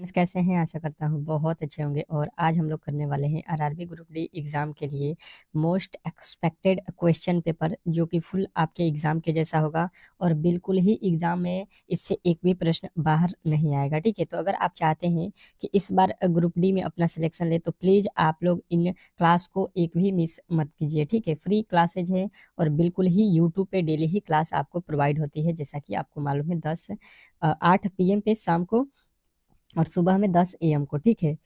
Friends, कैसे हैं? आशा करता हूँ बहुत अच्छे होंगे। और आज हम लोग करने वाले हैं आरआरबी ग्रुप डी एग्जाम के लिए मोस्ट एक्सपेक्टेड क्वेश्चन पेपर, जो कि फुल आपके एग्जाम के जैसा होगा और बिल्कुल ही एग्जाम में इससे एक भी प्रश्न बाहर नहीं आएगा। ठीक है, तो अगर आप चाहते हैं कि इस बार ग्रुप डी में अपना सिलेक्शन ले तो प्लीज आप लोग इन क्लास को एक भी मिस मत कीजिए। ठीक है, फ्री क्लासेज है और बिल्कुल ही यूट्यूब पे डेली ही क्लास आपको प्रोवाइड होती है, जैसा कि आपको मालूम है। 8 PM पे शाम को और सुबह में 10 AM को। ठीक है, तो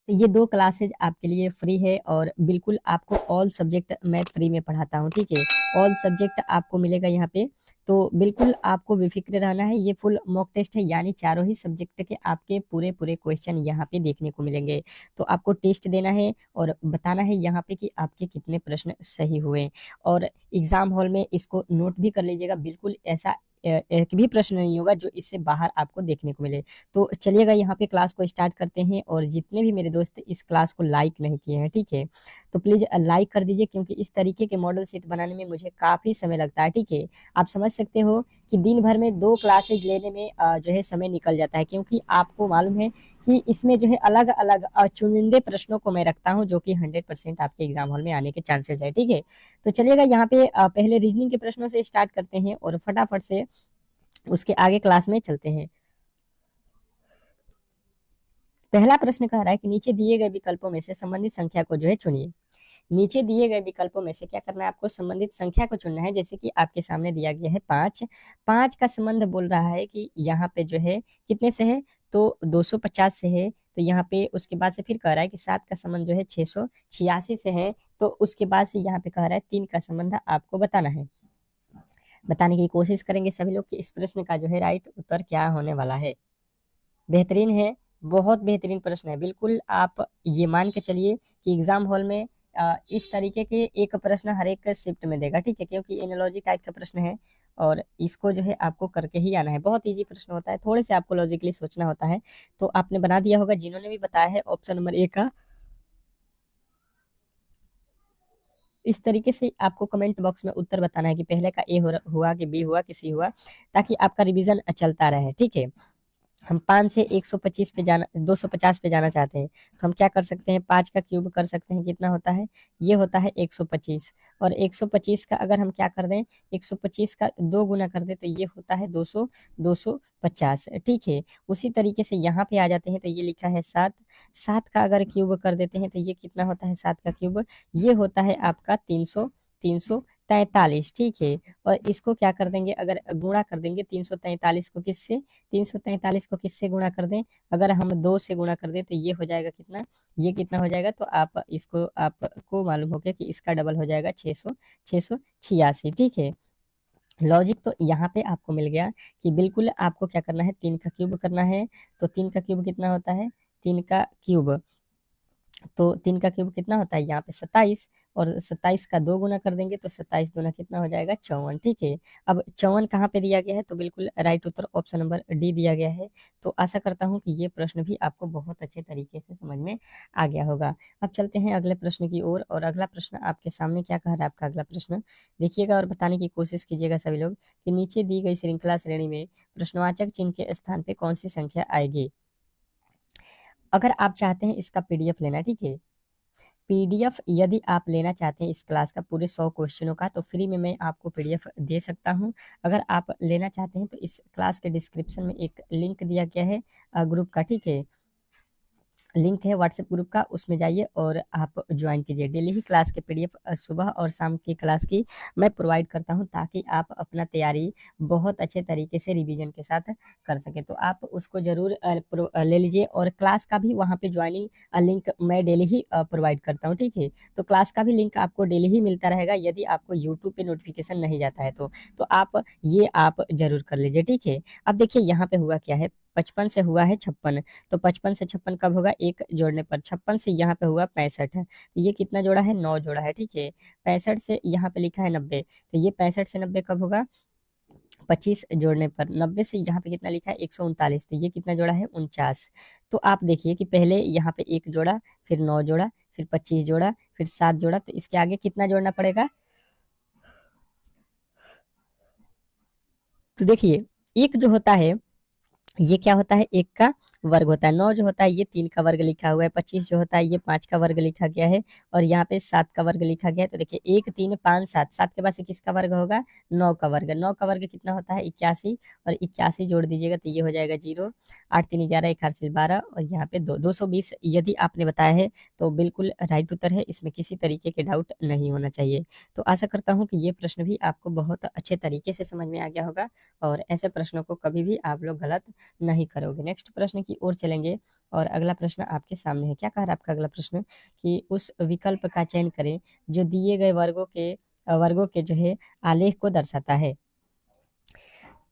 ये दो क्लासेज आपके लिए फ्री है और बिल्कुल आपको ऑल सब्जेक्ट मैं फ्री में पढ़ाता हूँ। ठीक है, ऑल सब्जेक्ट आपको मिलेगा यहाँ पे, तो बिल्कुल आपको बेफिक्र रहना है। ये फुल मॉक टेस्ट है, यानी चारों ही सब्जेक्ट के आपके पूरे पूरे क्वेश्चन यहाँ पे देखने को मिलेंगे। तो आपको टेस्ट देना है और बताना है यहाँ पे कि आपके कितने प्रश्न सही हुए। और एग्जाम हॉल में इसको नोट भी कर लीजिएगा, बिल्कुल ऐसा एक भी प्रश्न नहीं होगा जो इससे बाहर आपको देखने को मिले। तो चलिएगा यहाँ पे क्लास को स्टार्ट करते हैं। और जितने भी मेरे दोस्त इस क्लास को लाइक नहीं किए हैं, ठीक है, तो प्लीज लाइक कर दीजिए, क्योंकि इस तरीके के मॉडल सेट बनाने में मुझे काफी समय लगता है। ठीक है, आप समझ सकते हो कि दिन भर में 2 क्लासेज लेने में जो है समय निकल जाता है, क्योंकि आपको मालूम है कि इसमें जो है अलग अलग चुनिंदे प्रश्नों को मैं रखता हूँ, जो कि 100% आपके एग्जाम हॉल में आने के चांसेस है। ठीक है, तो चलिएगा यहाँ पे पहले रीजनिंग के प्रश्नों से स्टार्ट करते हैं और फटाफट से उसके आगे क्लास में चलते हैं। पहला प्रश्न कह रहा है कि नीचे दिए गए विकल्पों में से संबंधित संख्या को जो है चुनिए। नीचे दिए गए विकल्पों में से क्या करना है, आपको संबंधित संख्या को चुनना है। जैसे कि आपके सामने दिया गया है 5। 5 का संबंध बोल रहा है कि यहाँ पे जो है कितने से है, तो 250 से है। तो यहाँ पे उसके बाद से फिर कह रहा है कि 7 का संबंध जो है 686 से है। तो उसके बाद से यहाँ पे कह रहा है 3 का संबंध आपको बताना है। बताने की कोशिश करेंगे सभी लोग कि इस प्रश्न का जो है राइट उत्तर क्या होने वाला है। बेहतरीन है, बहुत बेहतरीन प्रश्न है। बिल्कुल आप ये मान के चलिए कि एग्जाम हॉल में इस तरीके के एक प्रश्न हर एक शिफ्ट में देगा। ठीक है, क्योंकि एनालॉजी टाइप का प्रश्न है और इसको जो है आपको करके ही आना है। बहुत इजी प्रश्न होता है, थोड़े से आपको लॉजिकली सोचना होता है। तो आपने बना दिया होगा, जिन्होंने भी बताया है ऑप्शन नंबर ए का। इस तरीके से आपको कमेंट बॉक्स में उत्तर बताना है कि पहले का ए हुआ कि बी हुआ कि सी हुआ, ताकि आपका रिवीजन चलता रहे। ठीक है, हम 5 से 125 पे जाना 250 पे जाना चाहते हैं, तो हम क्या कर सकते हैं, 5 का क्यूब कर सकते हैं। कितना होता है, ये होता है 125। और 125 का अगर हम क्या कर दें, 125 का 2 गुना कर दें, तो ये होता है 250। ठीक है, उसी तरीके से यहाँ पे आ जाते हैं, तो ये लिखा है 7। 7 का अगर क्यूब कर देते हैं तो ये कितना होता है, 7 का क्यूब ये होता है आपका 343। ठीक है, और इसको क्या कर देंगे, अगर गुणा कर देंगे 343 को किससे, 343 को किससे गुणा कर दें, अगर हम 2 से गुणा कर दें तो ये हो जाएगा कितना, ये कितना हो जाएगा, तो आप इसको आपको मालूम हो गया कि इसका डबल हो जाएगा 686। ठीक है, लॉजिक तो यहाँ पे आपको मिल गया कि बिल्कुल आपको क्या करना है, 3 का क्यूब करना है। तो 3 का क्यूब कितना होता है, 3 का क्यूब, तो 3 का क्यूब कितना होता है यहाँ पे 27। और 27 का 2 गुना कर देंगे तो 27 दूना कितना हो जाएगा, 54। ठीक है, अब 54 कहाँ पे दिया गया है, तो बिल्कुल राइट उत्तर ऑप्शन नंबर डी दिया गया है। तो आशा करता हूँ कि ये प्रश्न भी आपको बहुत अच्छे तरीके से समझ में आ गया होगा। अब चलते हैं अगले प्रश्न की ओर। और अगला प्रश्न आपके सामने क्या कह रहा है, आपका अगला प्रश्न देखिएगा और बताने की कोशिश कीजिएगा सभी लोग कि नीचे दी गई श्रृंखला श्रेणी में प्रश्नवाचक चिन्ह के स्थान पे कौन सी संख्या आएगी। अगर आप चाहते हैं इसका PDF लेना, ठीक है, PDF यदि आप लेना चाहते हैं इस क्लास का पूरे 100 क्वेश्चनों का, तो फ्री में मैं आपको PDF दे सकता हूं। अगर आप लेना चाहते हैं तो इस क्लास के डिस्क्रिप्शन में एक लिंक दिया गया है ग्रुप का। ठीक है, लिंक है व्हाट्सएप ग्रुप का, उसमें जाइए और आप ज्वाइन कीजिए। डेली ही क्लास के PDF सुबह और शाम की क्लास की मैं प्रोवाइड करता हूं, ताकि आप अपना तैयारी बहुत अच्छे तरीके से रिवीजन के साथ कर सके। तो आप उसको जरूर ले लीजिए। और क्लास का भी वहाँ पे ज्वाइनिंग लिंक मैं डेली ही प्रोवाइड करता हूँ। ठीक है, तो क्लास का भी लिंक आपको डेली ही मिलता रहेगा, यदि आपको यूट्यूब पे नोटिफिकेशन नहीं जाता है तो आप जरूर कर लीजिए। ठीक है, अब देखिए यहाँ पे हुआ क्या है, 55 से हुआ है 56। तो 55 से 56 कब होगा, एक जोड़ने पर। 56 से यहाँ पे हुआ 65 है, तो ये कितना जोड़ा है, 9 जोड़ा है। ठीक है, 65 से यहाँ पे लिखा है 90, तो ये 65 से 90 कब होगा, 25 जोड़ने पर। 90 से यहाँ पे कितना लिखा है, 139, तो ये कितना जोड़ा है, 49। तो आप देखिए कि पहले यहाँ पे 1 जोड़ा, फिर 9 जोड़ा, फिर 25 जोड़ा, फिर 7 जोड़ा, तो इसके आगे कितना जोड़ना पड़ेगा। तो देखिए, एक जो होता है ये क्या होता है, 1 का वर्ग होता है। 9 जो होता है ये 3 का वर्ग लिखा हुआ है। 25 जो होता है ये 5 का वर्ग लिखा गया है और यहाँ पे 7 का वर्ग लिखा गया है। तो देखिए 1 3 5 7, 7 के बाद से किसका वर्ग होगा, 9 का वर्ग। 9 का वर्ग कितना होता है, 81, और 81 जोड़ दीजिएगा तो ये हो जाएगा 0। 8 3 11, 1 8 12 और यहाँ पे 220 यदि आपने बताया है तो बिल्कुल राइट उत्तर है, इसमें किसी तरीके के डाउट नहीं होना चाहिए। तो आशा करता हूँ कि ये प्रश्न भी आपको बहुत अच्छे तरीके से समझ में आ गया होगा और ऐसे प्रश्नों को कभी भी आप लोग गलत नहीं करोगे। नेक्स्ट प्रश्न की ओर चलेंगे और अगला प्रश्न आपके सामने है। क्या कह रहा है आपका अगला प्रश्न कि उस विकल्प का चयन करें जो दिए गए वर्गों के जो है आलेख को दर्शाता है।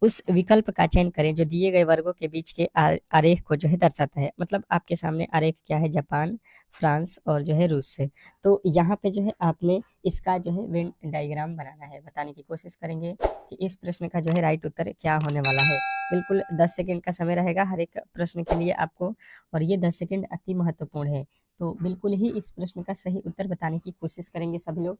उस विकल्प का चयन करें जो दिए गए वर्गों के बीच के आरेख को जो है दर्शाता है। मतलब आपके सामने आरेख क्या है, जापान, फ्रांस और जो है रूस से। तो यहाँ पे जो है आपने इसका जो है वेन डायग्राम बनाना है। बताने की कोशिश करेंगे कि इस प्रश्न का जो है राइट उत्तर क्या होने वाला है। बिल्कुल 10 सेकंड का समय रहेगा हर एक प्रश्न के लिए आपको, और ये 10 सेकंड अति महत्वपूर्ण है। तो बिल्कुल ही इस प्रश्न का सही उत्तर बताने की कोशिश करेंगे सभी लोग।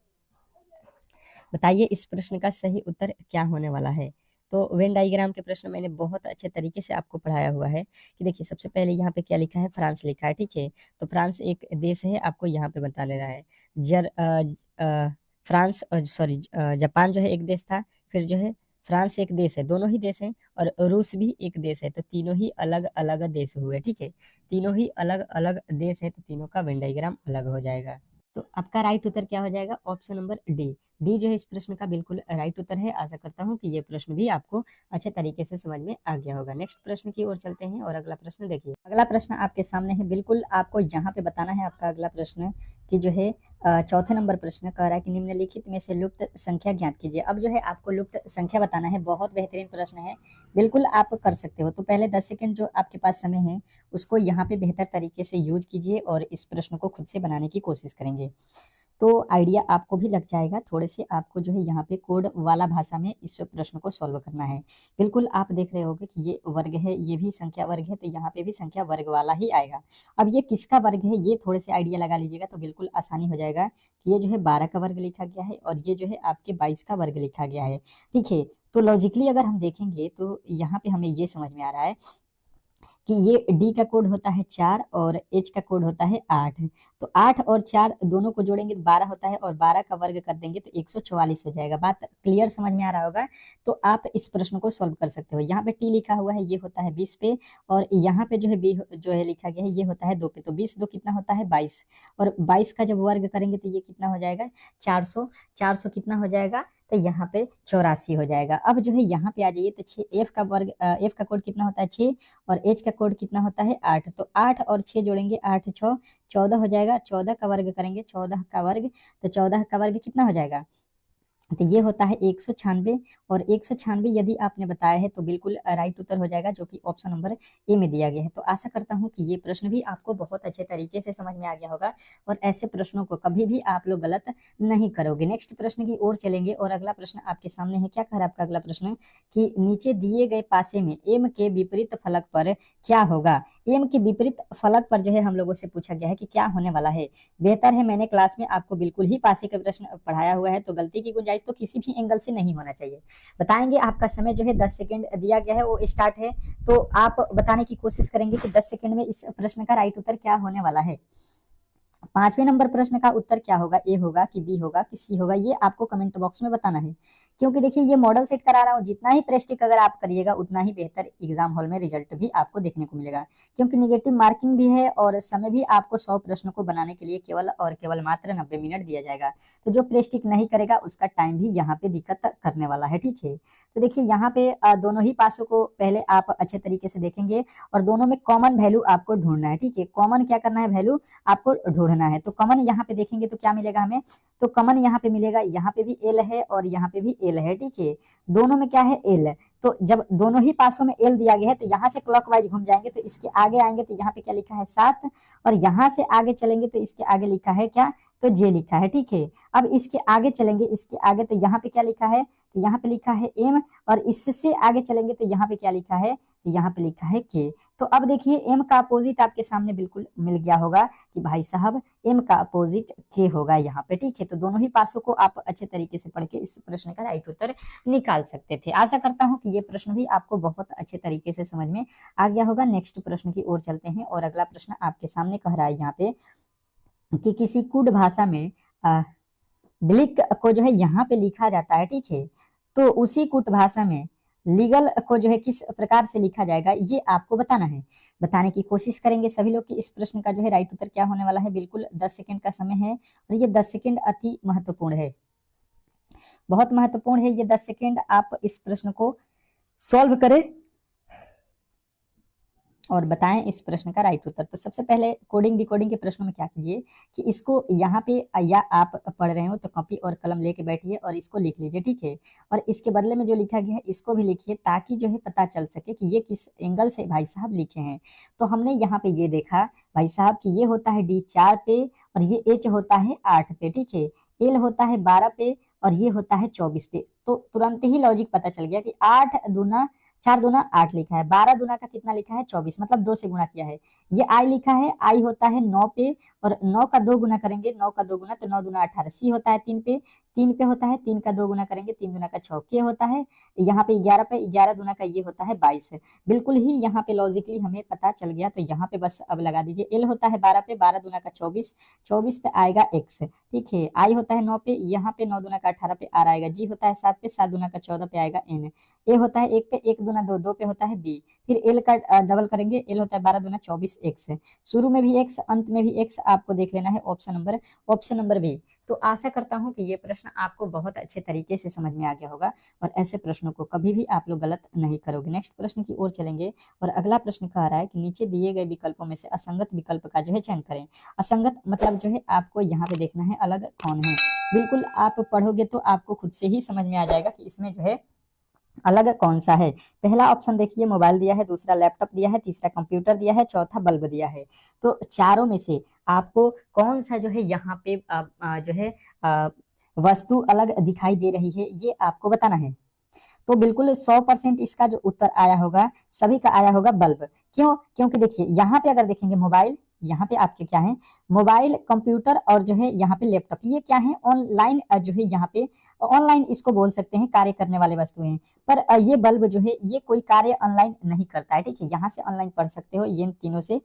बताइए इस प्रश्न का सही उत्तर क्या होने वाला है। तो वेन डायग्राम के प्रश्न मैंने बहुत अच्छे तरीके से आपको पढ़ाया हुआ है कि देखिए सबसे पहले यहाँ पे क्या लिखा है, फ्रांस लिखा है, ठीक है। तो फ्रांस एक देश है, आपको यहाँ पे बता लेना है। जर फ्रांस सॉरी जापान जो है एक देश था, फिर जो है फ्रांस एक देश है, दोनों ही देश हैं, और रूस भी एक देश है। तो तीनों ही अलग अलग देश हुए, ठीक है। तीनों ही अलग अलग देश है तो तीनों का वेन डायग्राम अलग हो जाएगा। तो आपका राइट उत्तर क्या हो जाएगा, ऑप्शन नंबर डी। डी जो है इस प्रश्न का बिल्कुल राइट उत्तर है। आशा करता हूँ कि ये प्रश्न भी आपको अच्छे तरीके से समझ में आ गया होगा। नेक्स्ट प्रश्न की ओर चलते हैं और अगला प्रश्न देखिए। अगला प्रश्न आपके सामने है, बिल्कुल आपको यहाँ पे बताना है आपका अगला प्रश्न कि जो है चौथे नंबर प्रश्न कह रहा है कि निम्नलिखित में से लुप्त संख्या ज्ञात कीजिए। अब जो है आपको लुप्त संख्या बताना है। बहुत बेहतरीन प्रश्न है, बिल्कुल आप कर सकते हो। तो पहले 10 सेकंड जो आपके पास समय है उसको यहाँ पे बेहतर तरीके से यूज कीजिए और इस प्रश्न को खुद से बनाने की कोशिश करेंगे तो आइडिया आपको भी लग जाएगा। थोड़े से आपको जो है यहाँ पे कोड वाला भाषा में इस प्रश्न को सॉल्व करना है। बिल्कुल आप देख रहे होगे कि ये वर्ग है, ये भी संख्या वर्ग है, तो यहाँ पे भी संख्या वर्ग वाला ही आएगा। अब ये किसका वर्ग है ये थोड़े से आइडिया लगा लीजिएगा तो बिल्कुल आसानी हो जाएगा कि ये जो है 12 का वर्ग लिखा गया है और ये जो है आपके 22 का वर्ग लिखा गया है, ठीक है। तो लॉजिकली अगर हम देखेंगे तो यहाँ पे हमें ये समझ में आ रहा है कि ये डी का कोड होता है 4 और एच का कोड होता है 8। तो 8 और 4 दोनों को जोड़ेंगे तो 12 होता है और 12 का वर्ग कर देंगे तो 144 हो जाएगा। बात क्लियर समझ में आ रहा होगा। तो आप इस प्रश्न को सॉल्व कर सकते हो। यहाँ पे टी लिखा हुआ है ये होता है 20 पे, और यहाँ पे जो है बी जो है लिखा गया है ये होता है 2 पे। तो 20 2 कितना होता है 22, और 22 का जब वर्ग करेंगे तो ये कितना हो जाएगा 400। 400 कितना हो जाएगा तो यहाँ पे 84 हो जाएगा। अब जो है यहाँ पे आ जाइए तो 6 एफ का वर्ग एफ का कोड कितना होता है 6 और एच का कोड कितना होता है 8। तो 8 और 6 जोड़ेंगे 8 6 14 हो जाएगा। 14 का वर्ग करेंगे 14 का वर्ग, तो 14 का वर्ग कितना हो जाएगा तो ये होता है 196। और 196 यदि आपने बताया है तो बिल्कुल राइट उत्तर हो जाएगा जो कि ऑप्शन नंबर ए में दिया गया है। तो आशा करता हूं कि ये प्रश्न भी आपको बहुत अच्छे तरीके से समझ में आ गया होगा और ऐसे प्रश्नों को कभी भी आप लोग गलत नहीं करोगे। नेक्स्ट प्रश्न की ओर चलेंगे और अगला प्रश्न आपके सामने है। क्या कह रहा है आपका अगला प्रश्न कि नीचे दिए गए पासे में एम के विपरीत फलक पर क्या होगा। एम के विपरीत फलक पर जो है हम लोगों से पूछा गया है कि क्या होने वाला है। बेहतर है मैंने क्लास में आपको बिल्कुल ही पासे के प्रश्न पढ़ाया हुआ है तो गलती की गुंजाइश तो किसी भी एंगल से नहीं होना चाहिए। बताएंगे आपका समय जो है 10 सेकंड दिया गया है वो स्टार्ट है। तो आप बताने की कोशिश करेंगे कि 10 सेकंड में इस प्रश्न का राइट उत्तर क्या होने वाला है। 5वें नंबर प्रश्न का उत्तर क्या होगा, ए होगा कि बी होगा कि सी होगा, ये आपको कमेंट बॉक्स में बताना है। क्योंकि देखिए ये मॉडल सेट करा रहा हूँ, जितना ही प्रेस्टिक अगर आप करिएगा उतना ही बेहतर एग्जाम हॉल में रिजल्ट भी आपको देखने को मिलेगा। क्योंकि निगेटिव मार्किंग भी है और समय भी आपको 100 प्रश्नों को बनाने के लिए केवल और केवल मात्र 90 मिनट दिया जाएगा। तो जो प्रेस्टिक नहीं करेगा उसका टाइम भी यहाँ पे दिक्कत करने वाला है, ठीक है। तो देखिए यहाँ पे दोनों ही पासों को पहले आप अच्छे तरीके से देखेंगे और दोनों में कॉमन वैल्यू आपको ढूंढना है, ठीक है। कॉमन क्या करना है, वैल्यू आपको ढूंढना है। तो कॉमन यहाँ पे देखेंगे तो क्या मिलेगा हमें, तो कॉमन यहाँ पे मिलेगा, यहाँ पे भी एल है और यहाँ पे भी एल है, ठीक है। दोनों में क्या है एल। तो जब दोनों ही पासों में एल दिया गया है तो यहाँ से क्लॉकवाइज घूम जाएंगे तो इसके आगे आएंगे तो यहाँ पे क्या लिखा है 7, और यहाँ से आगे चलेंगे तो इसके आगे लिखा है क्या, तो जे लिखा है, ठीक है। अब इसके आगे चलेंगे, इसके आगे तो यहाँ पे क्या लिखा है, तो यहाँ पे लिखा है एम, और इससे आगे चलेंगे तो यहाँ पे क्या लिखा है, तो यहाँ पे लिखा है के। तो अब देखिए एम का अपोजिट आपके सामने बिल्कुल मिल गया होगा कि भाई साहब एम का अपोजिट के होगा यहाँ पे, ठीक है। तो दोनों ही पासों को आप अच्छे तरीके से पढ़ के इस प्रश्न का राइट उत्तर निकाल सकते थे। आशा करता हूँ कि ये प्रश्न भी आपको बहुत अच्छे तरीके से समझ में आ गया होगा। नेक्स्ट प्रश्न की ओर चलते हैं और अगला प्रश्न आपके सामने कह रहा है यहाँ पे कि किसी कुड भाषा में ब्लिक को जो है यहाँ पे लिखा जाता है, ठीक है। तो उसी कुट भाषा में लीगल को जो है किस प्रकार से लिखा जाएगा ये आपको बताना है। बताने की कोशिश करेंगे सभी लोग कि इस प्रश्न का जो है राइट उत्तर क्या होने वाला है। बिल्कुल 10 सेकंड का समय है और ये 10 सेकंड अति महत्वपूर्ण है, बहुत महत्वपूर्ण है ये 10 सेकंड। आप इस प्रश्न को सॉल्व करें और बताएं इस प्रश्न का राइट उत्तर। तो सबसे पहले कोडिंग डिकोडिंग के प्रश्नों में क्या कीजिए कि इसको यहाँ पे या आप पढ़ रहे हो तो कॉपी और कलम लेके बैठिए और इसको लिख लीजिए, ठीक है। और इसके बदले में जो लिखा गया है इसको भी लिखिए ताकि जो है पता चल सके कि ये किस एंगल से भाई साहब लिखे हैं। तो हमने यहाँ पे ये देखा भाई साहब कि ये होता है डी 4 पे और ये एच होता है 8 पे, ठीक है। एल होता है 12 पे और ये होता है 24 पे। तो तुरंत ही लॉजिक पता चल गया कि 8 दूना 4 दूना 8 लिखा है, 12 दूना का कितना लिखा है 24, मतलब 2 से गुणा किया है। ये आई लिखा है, आई होता है 9 पे और 9 का 2 गुना करेंगे, 9 का 2 गुना तो 9 दूना 18। सी होता है 3 पे, 3 पे होता है 3 का 2 गुना करेंगे, 3 दूना का 6। के होता है यहाँ पे 11 पे, 11 दूना का ये होता है 22। बिल्कुल ही यहाँ पे लॉजिकली हमें पता चल गया। तो यहाँ पे बस अब लगा दीजिए। एल होता है 12 पे, 12 दूना का 24, 24 पे आएगा एक्स, ठीक है। आई होता है 9 पे, यहाँ पे 9 दूना का 18 पे आर आएगा। जी होता है 7 पे, 7 दूना का 14 पे आएगा एन। ए होता है 1 पे, 1 दूना 2, 2 पे होता है बी। फिर एल का डबल करेंगे, एल होता है 12 दूना 24 एक्स। शुरू में भी एक्स, अंत में भी एक्स आपको देख लेना है। Option number B. तो आशा करता हूं कि ये प्रश्न आपको बहुत अच्छे तरीके से समझ में आ गया होगा और ऐसे प्रश्नों को कभी भी आप लोग गलत नहीं करोगे। नेक्स्ट प्रश्न की ओर चलेंगे और अगला प्रश्न कह रहा है कि नीचे दिए गए विकल्पों में से असंगत विकल्प का जो है चयन करें। असंगत मतलब जो है आपको यहाँ पे देखना है अलग कौन है। बिल्कुल आप पढ़ोगे तो आपको खुद से ही समझ में आ जाएगा कि इसमें जो है अलग कौन सा है। पहला ऑप्शन देखिए मोबाइल दिया है, दूसरा लैपटॉप दिया है, तीसरा कंप्यूटर दिया है, चौथा बल्ब दिया है। तो चारों में से आपको कौन सा जो है यहाँ पे जो है वस्तु अलग दिखाई दे रही है ये आपको बताना है। तो बिल्कुल 100% इसका जो उत्तर आया होगा सभी का आया होगा बल्ब। क्यों? क्योंकि देखिए यहाँ पे अगर देखेंगे मोबाइल, यहाँ पे आपके क्या है मोबाइल, कंप्यूटर और जो है यहाँ पे लैपटॉप, ये क्या है ऑनलाइन जो है यहाँ पे ऑनलाइन इसको बोल सकते हैं कार्य करने वाले वस्तुएं। पर ये बल्ब जो है ये कोई कार्य ऑनलाइन नहीं करता है, ठीक है। यहाँ से ऑनलाइन पढ़ सकते हो ये तीनों से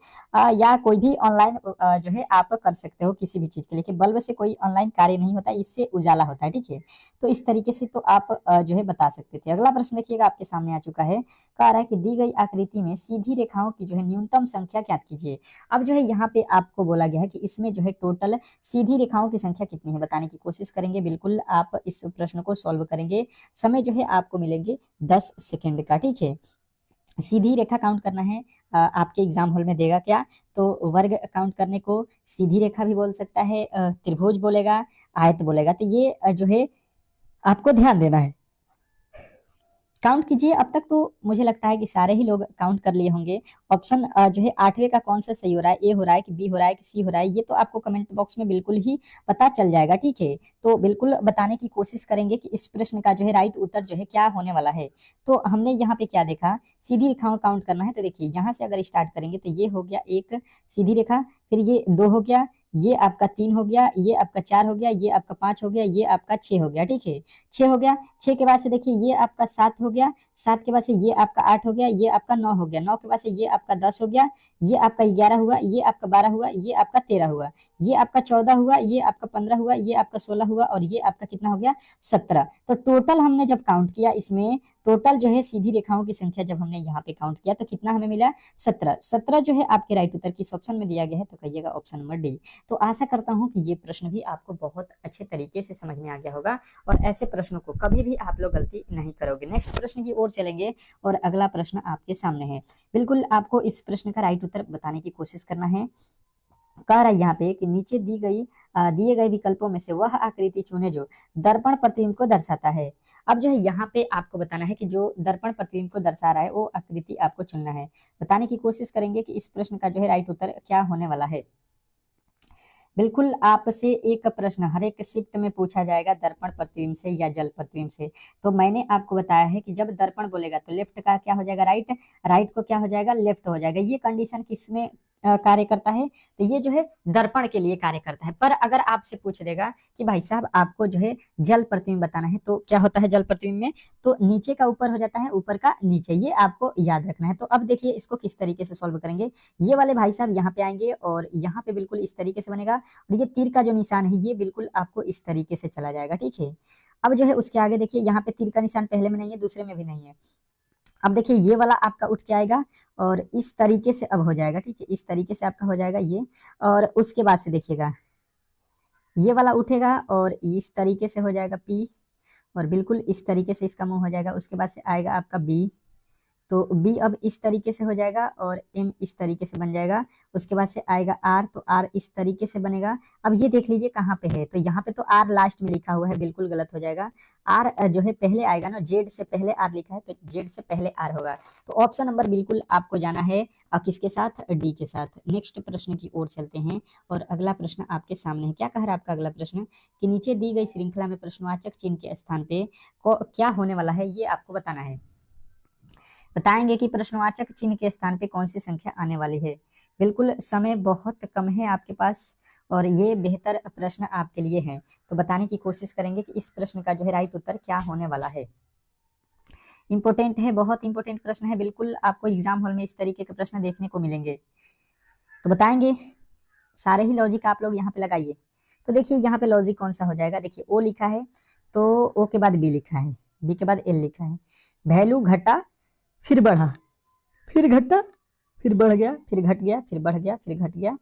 या कोई भी ऑनलाइन जो है आप कर सकते हो किसी भी चीज के लिए। बल्ब से कोई ऑनलाइन कार्य नहीं होता, इससे उजाला होता है, ठीक है। तो इस तरीके से तो आप जो है बता सकते थे। अगला प्रश्न देखिएगा आपके सामने आ चुका है, कह रहा है कि दी गई आकृति में सीधी रेखाओं की जो है न्यूनतम संख्या ज्ञात कीजिए। अब जो है यहाँ पे आपको बोला गया है कि इसमें जो है टोटल सीधी रेखाओं की संख्या कितनी है बताने की कोशिश करेंगे। बिल्कुल आप इस प्रश्न को सॉल्व करेंगे, समय जो है आपको मिलेंगे 10 सेकेंड का, ठीक है। सीधी रेखा काउंट करना है, आपके एग्जाम हॉल में देगा क्या, तो वर्ग काउंट करने को सीधी रेखा भी बोल सकता है, त्रिभुज बोलेगा, आयत बोलेगा। तो ये जो है आपको ध्यान देना है। काउंट कीजिए। अब तक तो मुझे लगता है कि सारे ही लोग काउंट कर लिए होंगे। ऑप्शन जो है 8वें का कौन सा सही हो रहा है, ए हो रहा है कि बी हो रहा है कि सी हो रहा है, ये तो आपको कमेंट बॉक्स में बिल्कुल ही पता चल जाएगा, ठीक है। तो बिल्कुल बताने की कोशिश करेंगे कि इस प्रश्न का जो है राइट उत्तर जो है क्या होने वाला है। तो हमने यहाँ पे क्या देखा, सीधी रेखाओं काउंट करना है। तो देखिए यहाँ से अगर स्टार्ट करेंगे तो ये हो गया एक सीधी रेखा, फिर ये 2 हो गया, ये आपका 3 हो गया, ये आपका 4 हो गया, ये आपका 5 हो गया, ये आपका 6 हो गया, ठीक है। 6 हो गया, 6 के बाद से देखिए ये आपका 7 हो गया, 7 के बाद से ये आपका 8 हो गया, ये आपका 9 हो गया, 9 के बाद से ये आपका 10 हो गया, ये आपका 11 हुआ, ये आपका 12 हुआ, ये आपका 13 हुआ, ये आपका 14 हुआ, ये आपका 15 हुआ, ये आपका 16 हुआ और ये आपका कितना हो गया 17। तो टोटल हमने जब काउंट किया इसमें टोटल जो है सीधी रेखाओं की संख्या जब हमने यहाँ पे काउंट किया तो कितना हमें मिला 17। 17 जो है आपके राइट उत्तर किस ऑप्शन में दिया गया है, तो कहिएगा ऑप्शन नंबर डी। तो आशा करता हूं कि ये प्रश्न भी आपको बहुत अच्छे तरीके से समझ में आ गया होगा और ऐसे प्रश्नों को कभी भी आप लोग गलती नहीं करोगे। नेक्स्ट प्रश्न की ओर चलेंगे और अगला प्रश्न आपके सामने है। बिल्कुल आपको इस प्रश्न का राइट उत्तर बताने की कोशिश करना है। कह रहा है यहाँ पे कि नीचे दिए गए विकल्पों में से वह आकृति चुने जो दर्पण प्रतिबिंब को दर्शाता है। अब जो है यहाँ पे आपको बताना है कि जो दर्पण प्रतिबिंब को दर्शा रहा है वो आकृति आपको चुनना है। बताने की कोशिश करेंगे कि इस प्रश्न का जो है राइट उत्तर क्या होने वाला है। बिल्कुल आपसे एक प्रश्न हर एक शिफ्ट में पूछा जाएगा, दर्पण प्रतिबिंब से या जल प्रतिबिंब से। तो मैंने आपको बताया है कि जब दर्पण बोलेगा तो लेफ्ट का क्या हो जाएगा, राइट, राइट को क्या हो जाएगा, लेफ्ट हो जाएगा। ये कंडीशन किसमें कार्य करता है, तो ये जो है दर्पण के लिए कार्य करता है। पर अगर आपसे पूछ देगा कि भाई साहब आपको जो है जल प्रतिबिंब बताना है, तो क्या होता है जल प्रतिबिंब में, तो नीचे का ऊपर हो जाता है, ऊपर का नीचे, ये आपको याद रखना है। तो अब देखिए इसको किस तरीके से सॉल्व करेंगे। ये वाले भाई साहब यहाँ पे आएंगे और यहाँ पे बिल्कुल इस तरीके से बनेगा, और ये तीर का जो निशान है ये बिल्कुल आपको इस तरीके से चला जाएगा, ठीक है। अब जो है उसके आगे देखिए यहाँ पे तीर का निशान पहले में नहीं है, दूसरे में भी नहीं है। अब देखिए ये वाला आपका उठ के आएगा और इस तरीके से अब हो जाएगा, ठीक है, इस तरीके से आपका हो जाएगा ये। और उसके बाद से देखिएगा ये वाला उठेगा और इस तरीके से हो जाएगा पी, और बिल्कुल इस तरीके से इसका मुंह हो जाएगा। उसके बाद से आएगा आपका बी, तो बी अब इस तरीके से हो जाएगा और एम इस तरीके से बन जाएगा। उसके बाद से आएगा आर, तो आर इस तरीके से बनेगा। अब ये देख लीजिए कहाँ पे है, तो यहाँ पे तो आर लास्ट में लिखा हुआ है, बिल्कुल गलत हो जाएगा। आर जो है पहले आएगा ना, जेड से पहले आर लिखा है तो जेड से पहले आर होगा। तो ऑप्शन नंबर बिल्कुल आपको जाना है किसके साथ, डी के साथ। नेक्स्ट प्रश्न की ओर चलते हैं और अगला प्रश्न आपके सामने है। क्या कह रहा है आपका अगला प्रश्न कि नीचे दी गई श्रृंखला में प्रश्नवाचक चिन्ह के स्थान पे क्या होने वाला है, ये आपको बताना है। बताएंगे कि प्रश्नवाचक चिन्ह के स्थान पे कौन सी संख्या आने वाली है। बिल्कुल समय बहुत कम है आपके पास और ये बेहतर प्रश्न आपके लिए है, तो बताने की कोशिश करेंगे कि इस प्रश्न का जो है राइट उत्तर क्या होने वाला है। इंपॉर्टेंट है, बहुत इंपॉर्टेंट प्रश्न है, बिल्कुल आपको एग्जाम हॉल में इस तरीके के प्रश्न देखने को मिलेंगे। तो बताएंगे, सारे ही लॉजिक आप लोग यहाँ पे लगाइए। तो देखिए यहाँ पे लॉजिक कौन सा हो जाएगा, देखिए ओ लिखा है तो ओ के बाद बी लिखा है, बी के बाद एल लिखा है, वैल्यू घटा फिर बढ़ा, फिर घटा फिर बढ़ गया, फिर घट गया, फिर बढ़ गया, फिर घट गया,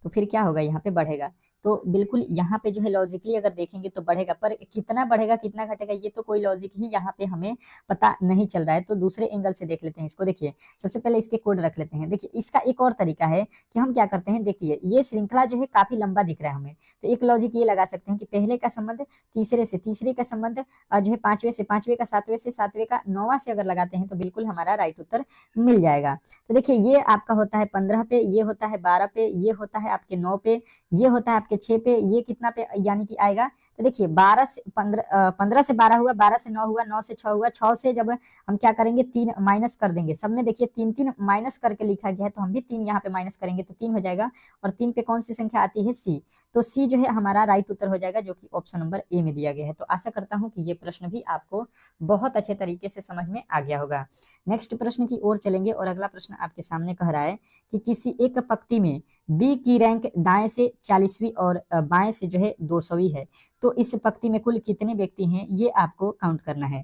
तो फिर क्या होगा, यहाँ पे बढ़ेगा। तो बिल्कुल यहाँ पे जो है लॉजिकली अगर देखेंगे तो बढ़ेगा, पर कितना बढ़ेगा कितना घटेगा ये तो कोई लॉजिक ही यहाँ पे हमें पता नहीं चल रहा है। तो दूसरे एंगल से देख लेते हैं इसको। देखिए सबसे पहले इसके कोड रख लेते हैं। देखिए इसका एक और तरीका है कि हम क्या करते हैं, देखिए ये श्रृंखला जो है काफी लंबा दिख रहा है हमें, तो एक लॉजिक ये लगा सकते हैं कि पहले का संबंध तीसरे से, तीसरे का संबंध जो है पांचवे से, पांचवे का सातवें से, सातवें का नौवां से अगर लगाते हैं तो बिल्कुल हमारा राइट उत्तर मिल जाएगा। तो देखिए ये आपका होता है 15 पे, ये होता है 12 पे, ये होता है आपके 9 पे, ये होता है आपके 6 पे, ये कितना पे यानी कि आएगा, तो देखिए 12 से 15, 15 से 12 हुआ, 12 से 9 हुआ, 9 से 6 हुआ, 6 से जब हम क्या करेंगे 3 माइनस कर देंगे, सब में देखिए 3 3 माइनस करके लिखा गया है, तो हम भी 3 यहाँ पे माइनस करेंगे तो 3 हो जाएगा। और 3 पे कौन सी संख्या आती है, सी, तो सी जो है हमारा राइट उत्तर हो जाएगा, जो कि ऑप्शन नंबर ए में दिया गया है। तो आशा करता हूँ कि ये प्रश्न भी आपको बहुत अच्छे तरीके से समझ में आ गया होगा। नेक्स्ट प्रश्न की ओर चलेंगे और अगला प्रश्न आपके सामने कह रहा है कि किसी एक पंक्ति में बी की रैंक दाएं से 40वीं और बाएं से जो है 200वीं है, तो इस पंक्ति में कुल कितने व्यक्ति हैं ये आपको काउंट करना है।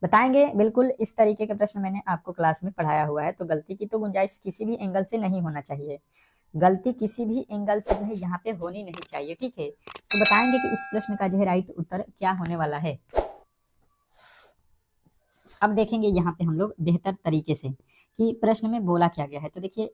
बताएंगे, बिल्कुल इस तरीके के प्रश्न मैंने आपको क्लास में पढ़ाया हुआ है, तो गलती की तो गुंजाइश किसी भी एंगल से नहीं होना चाहिए, गलती किसी भी एंगल से जो है यहाँ पे होनी नहीं चाहिए, ठीक है। तो बताएंगे कि इस प्रश्न का जो है राइट उत्तर क्या होने वाला है। अब देखेंगे यहाँ पे हम लोग बेहतर तरीके से कि प्रश्न में बोला क्या गया है। तो देखिए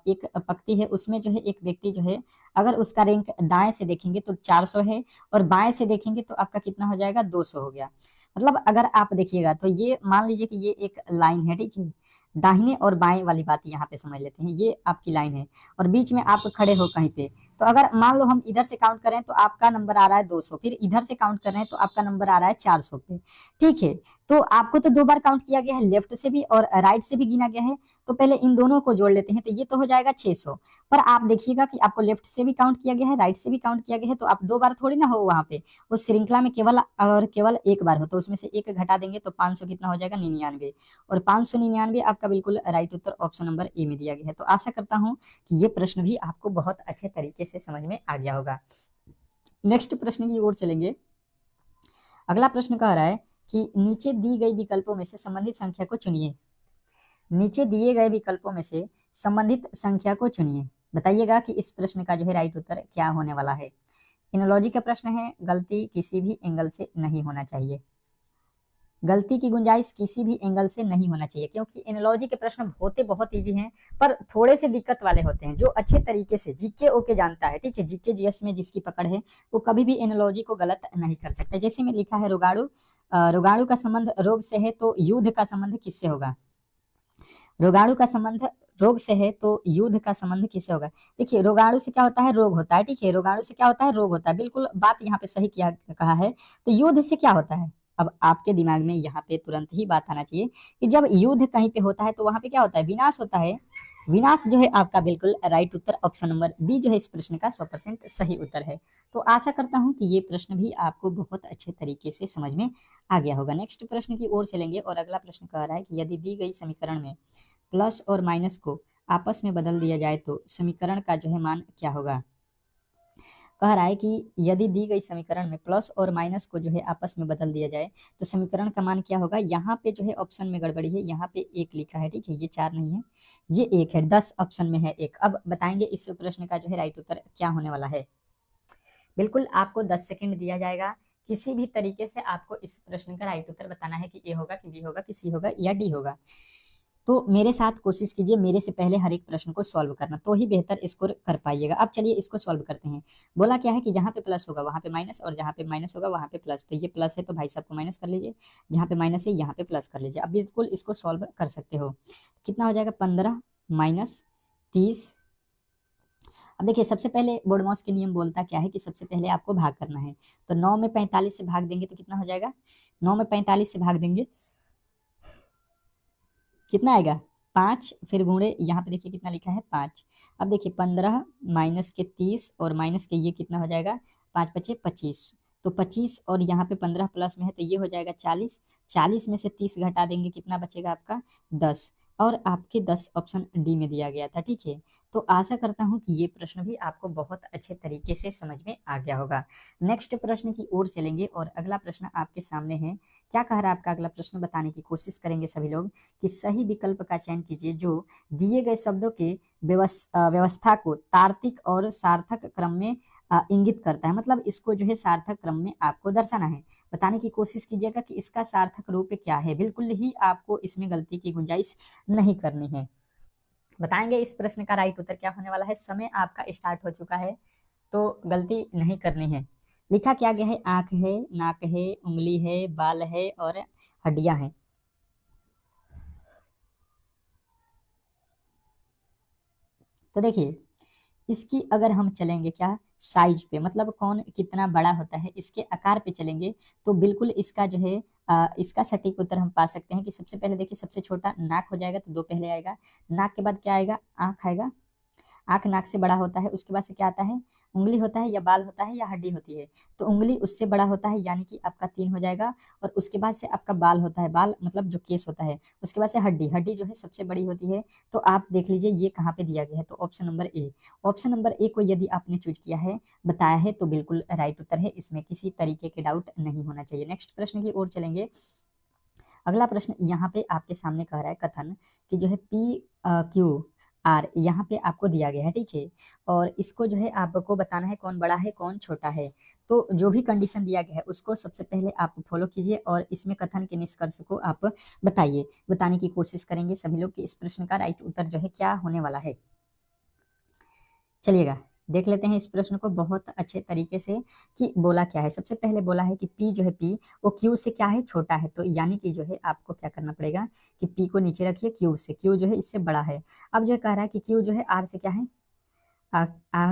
एक पंक्ति है, उसमें जो है एक व्यक्ति जो है अगर उसका रैंक दाएं से देखेंगे तो 400 है और बाएं से देखेंगे तो आपका कितना हो जाएगा, 200 हो गया। मतलब अगर आप देखिएगा तो ये मान लीजिए कि ये एक लाइन है, ठीक है, दाहिने और बाएं वाली बात यहाँ पे समझ लेते हैं, ये आपकी लाइन है और बीच में आप खड़े हो कहीं पे, तो अगर मान लो हम इधर से काउंट करें तो आपका नंबर आ रहा है 200, फिर इधर से काउंट कर रहे हैं तो आपका नंबर आ रहा है 400 पे, ठीक है। तो आपको तो 2 बार काउंट किया गया है, लेफ्ट से भी और राइट से भी गिना गया है, तो पहले इन दोनों को जोड़ लेते हैं, तो ये तो हो जाएगा 600। पर आप देखिएगा कि आपको लेफ्ट से भी काउंट किया गया है, राइट से भी काउंट किया गया है, तो आप 2 बार थोड़ी ना हो वहां पे, उस श्रृंखला में केवल और केवल एक बार हो, तो उसमें से एक घटा देंगे तो 500 कितना हो जाएगा, 99, और 599 आपका बिल्कुल राइट उत्तर ऑप्शन नंबर ए में दिया गया है। तो आशा करता हूँ कि ये प्रश्न भी आपको बहुत अच्छे तरीके से समझ में आ गया होगा। नेक्स्ट प्रश्न की ओर चलेंगे। अगला प्रश्न कह रहा है कि नीचे दी गई विकल्पों में से संबंधित संख्या को चुनिए, नीचे दिए गए विकल्पों में से संबंधित संख्या को चुनिए। बताइएगा कि इस प्रश्न का जो है राइट उत्तर क्या होने वाला है। एनालॉजी का प्रश्न है, गलती किसी भी एंगल से नहीं होना चाहिए, गलती की गुंजाइश किसी भी एंगल से नहीं होना चाहिए, क्योंकि एनालॉजी के प्रश्न होते बहुत इजी हैं पर थोड़े से दिक्कत वाले होते हैं। जो अच्छे तरीके से जीके ओके जानता है, ठीक है, जीके जीएस में जिसकी पकड़ है वो कभी भी एनालॉजी को गलत नहीं कर सकता। जैसे में लिखा है रोगाणु, रोगाणु का संबंध रोग से है, तो युद्ध का संबंध किससे होगा, रोगाणु का संबंध रोग से है तो युद्ध का संबंध किससे होगा? देखिए रोगाणु से क्या होता है? रोग होता है, ठीक है। रोगाणु से क्या होता है? रोग होता है। बिल्कुल बात यहाँ पे सही किया कहा है। तो युद्ध से क्या होता है? अब आपके दिमाग में यहाँ पे तुरंत ही बात आना चाहिए कि जब युद्ध कहीं पे होता है तो वहां पे क्या होता है? विनाश होता है। विनाश जो है आपका बिल्कुल राइट उत्तर ऑप्शन नंबर बी जो है इस प्रश्न का 100% सही उत्तर है। तो आशा करता हूं कि ये प्रश्न भी आपको बहुत अच्छे तरीके से समझ में आ गया होगा। नेक्स्ट प्रश्न की ओर चलेंगे और अगला प्रश्न कह रहा है कि यदि दी गई समीकरण में प्लस और माइनस को आपस में बदल दिया जाए तो समीकरण का जो है मान क्या होगा? कह रहा है कि यदि दी गई समीकरण में प्लस और माइनस को जो है आपस में बदल दिया जाए तो समीकरण का मान क्या होगा? यहाँ पे जो है ऑप्शन में गड़बड़ी है, यहाँ पे एक लिखा है, ठीक है, ये 4 नहीं है, ये 1 है, 10 ऑप्शन में है 1। अब बताएंगे इस प्रश्न का जो है राइट उत्तर क्या होने वाला है। बिल्कुल आपको 10 सेकंड दिया जाएगा। किसी भी तरीके से आपको इस प्रश्न का राइट उत्तर बताना है कि ए होगा कि बी होगा कि सी होगा या डी होगा। तो मेरे साथ कोशिश कीजिए मेरे से पहले हर एक प्रश्न को सॉल्व करना, तो ही बेहतर स्कोर कर पाइएगा। अब चलिए इसको सॉल्व करते हैं। बोला क्या है कि जहाँ पे प्लस होगा वहाँ पे माइनस और जहाँ पे माइनस होगा वहाँ पे प्लस। तो ये प्लस है तो भाई साहब को माइनस कर लीजिए, जहाँ पे माइनस है यहाँ पे प्लस कर लीजिए। अब बिल्कुल इसको सॉल्व कर सकते हो। कितना हो जाएगा? 15 माइनस 30। अब देखिए सबसे पहले बोर्डमॉस के नियम बोलता क्या है कि सबसे पहले आपको भाग करना है। तो 9 में 45 से भाग देंगे तो कितना हो जाएगा? 9 में 45 से भाग देंगे कितना आएगा? 5। फिर गुणे यहाँ पे देखिए कितना लिखा है? 5। अब देखिए 15 माइनस के 30 और माइनस के ये कितना हो जाएगा? 5 बचे 25। तो 25 और यहाँ पे 15 प्लस में है तो ये हो जाएगा 40। 40 में से 30 घटा देंगे कितना बचेगा आपका? 10। और आपके 10 ऑप्शन डी में दिया गया था, ठीक है। तो आशा करता हूँ कि ये प्रश्न भी आपको बहुत अच्छे तरीके से समझ में आ गया होगा। नेक्स्ट प्रश्न की ओर चलेंगे और अगला प्रश्न आपके सामने है। क्या कह रहा है आपका अगला प्रश्न? बताने की कोशिश करेंगे सभी लोग कि सही विकल्प का चयन कीजिए जो दिए गए शब्दों के व्यवस्था को तार्किक और सार्थक क्रम में इंगित करता है। मतलब इसको जो है सार्थक क्रम में आपको दर्शाना है। बताने की कोशिश कीजिएगा कि इसका सार्थक रूप क्या है। बिल्कुल ही आपको इसमें गलती की गुंजाइश नहीं करनी है। बताएंगे इस प्रश्न का राइट उत्तर क्या होने वाला है। समय आपका स्टार्ट हो चुका है तो गलती नहीं करनी है। लिखा क्या गया है? आंख है, नाक है, उंगली है, बाल है और हड्डियां हैं। तो देखिए इसकी अगर हम चलेंगे क्या साइज पे, मतलब कौन कितना बड़ा होता है, इसके आकार पे चलेंगे तो बिल्कुल इसका जो है इसका सटीक उत्तर हम पा सकते हैं कि सबसे पहले देखिए सबसे छोटा नाक हो जाएगा तो 2 पहले आएगा। नाक के बाद क्या आएगा? आंख आएगा। आंख नाक से बड़ा होता है। उसके बाद से क्या आता है? उंगली होता है या बाल होता है या हड्डी होती है? तो उंगली उससे बड़ा होता है यानी कि आपका 3 हो जाएगा। और उसके बाद से आपका बाल होता है, बाल मतलब जो केस होता है। उसके बाद से हड्डी, हड्डी जो है सबसे बड़ी होती है। तो आप देख लीजिए ये कहाँ पे दिया गया है, तो ऑप्शन नंबर ए। ऑप्शन नंबर ए को यदि आपने चूज किया है, बताया है, तो बिल्कुल राइट उत्तर है। इसमें किसी तरीके के डाउट नहीं होना चाहिए। नेक्स्ट प्रश्न की ओर चलेंगे। अगला प्रश्न यहाँ पे आपके सामने कह रहा है कथन कि जो है पी क्यू आर यहाँ पे आपको दिया गया है, ठीक है। और इसको जो है आपको बताना है कौन बड़ा है कौन छोटा है। तो जो भी कंडीशन दिया गया है उसको सबसे पहले आप फॉलो कीजिए और इसमें कथन के निष्कर्ष को आप बताइए। बताने की कोशिश करेंगे सभी लोग कि इस प्रश्न का राइट उत्तर जो है क्या होने वाला है। चलिएगा देख लेते हैं इस प्रश्न को बहुत अच्छे तरीके से कि बोला क्या है। सबसे पहले बोला है कि P जो है P वो Q से क्या है? छोटा है। तो यानी कि जो है आपको क्या करना पड़ेगा कि P को नीचे रखिए Q से, Q जो है इससे बड़ा है। अब जो है कह रहा है कि Q जो है R से क्या है?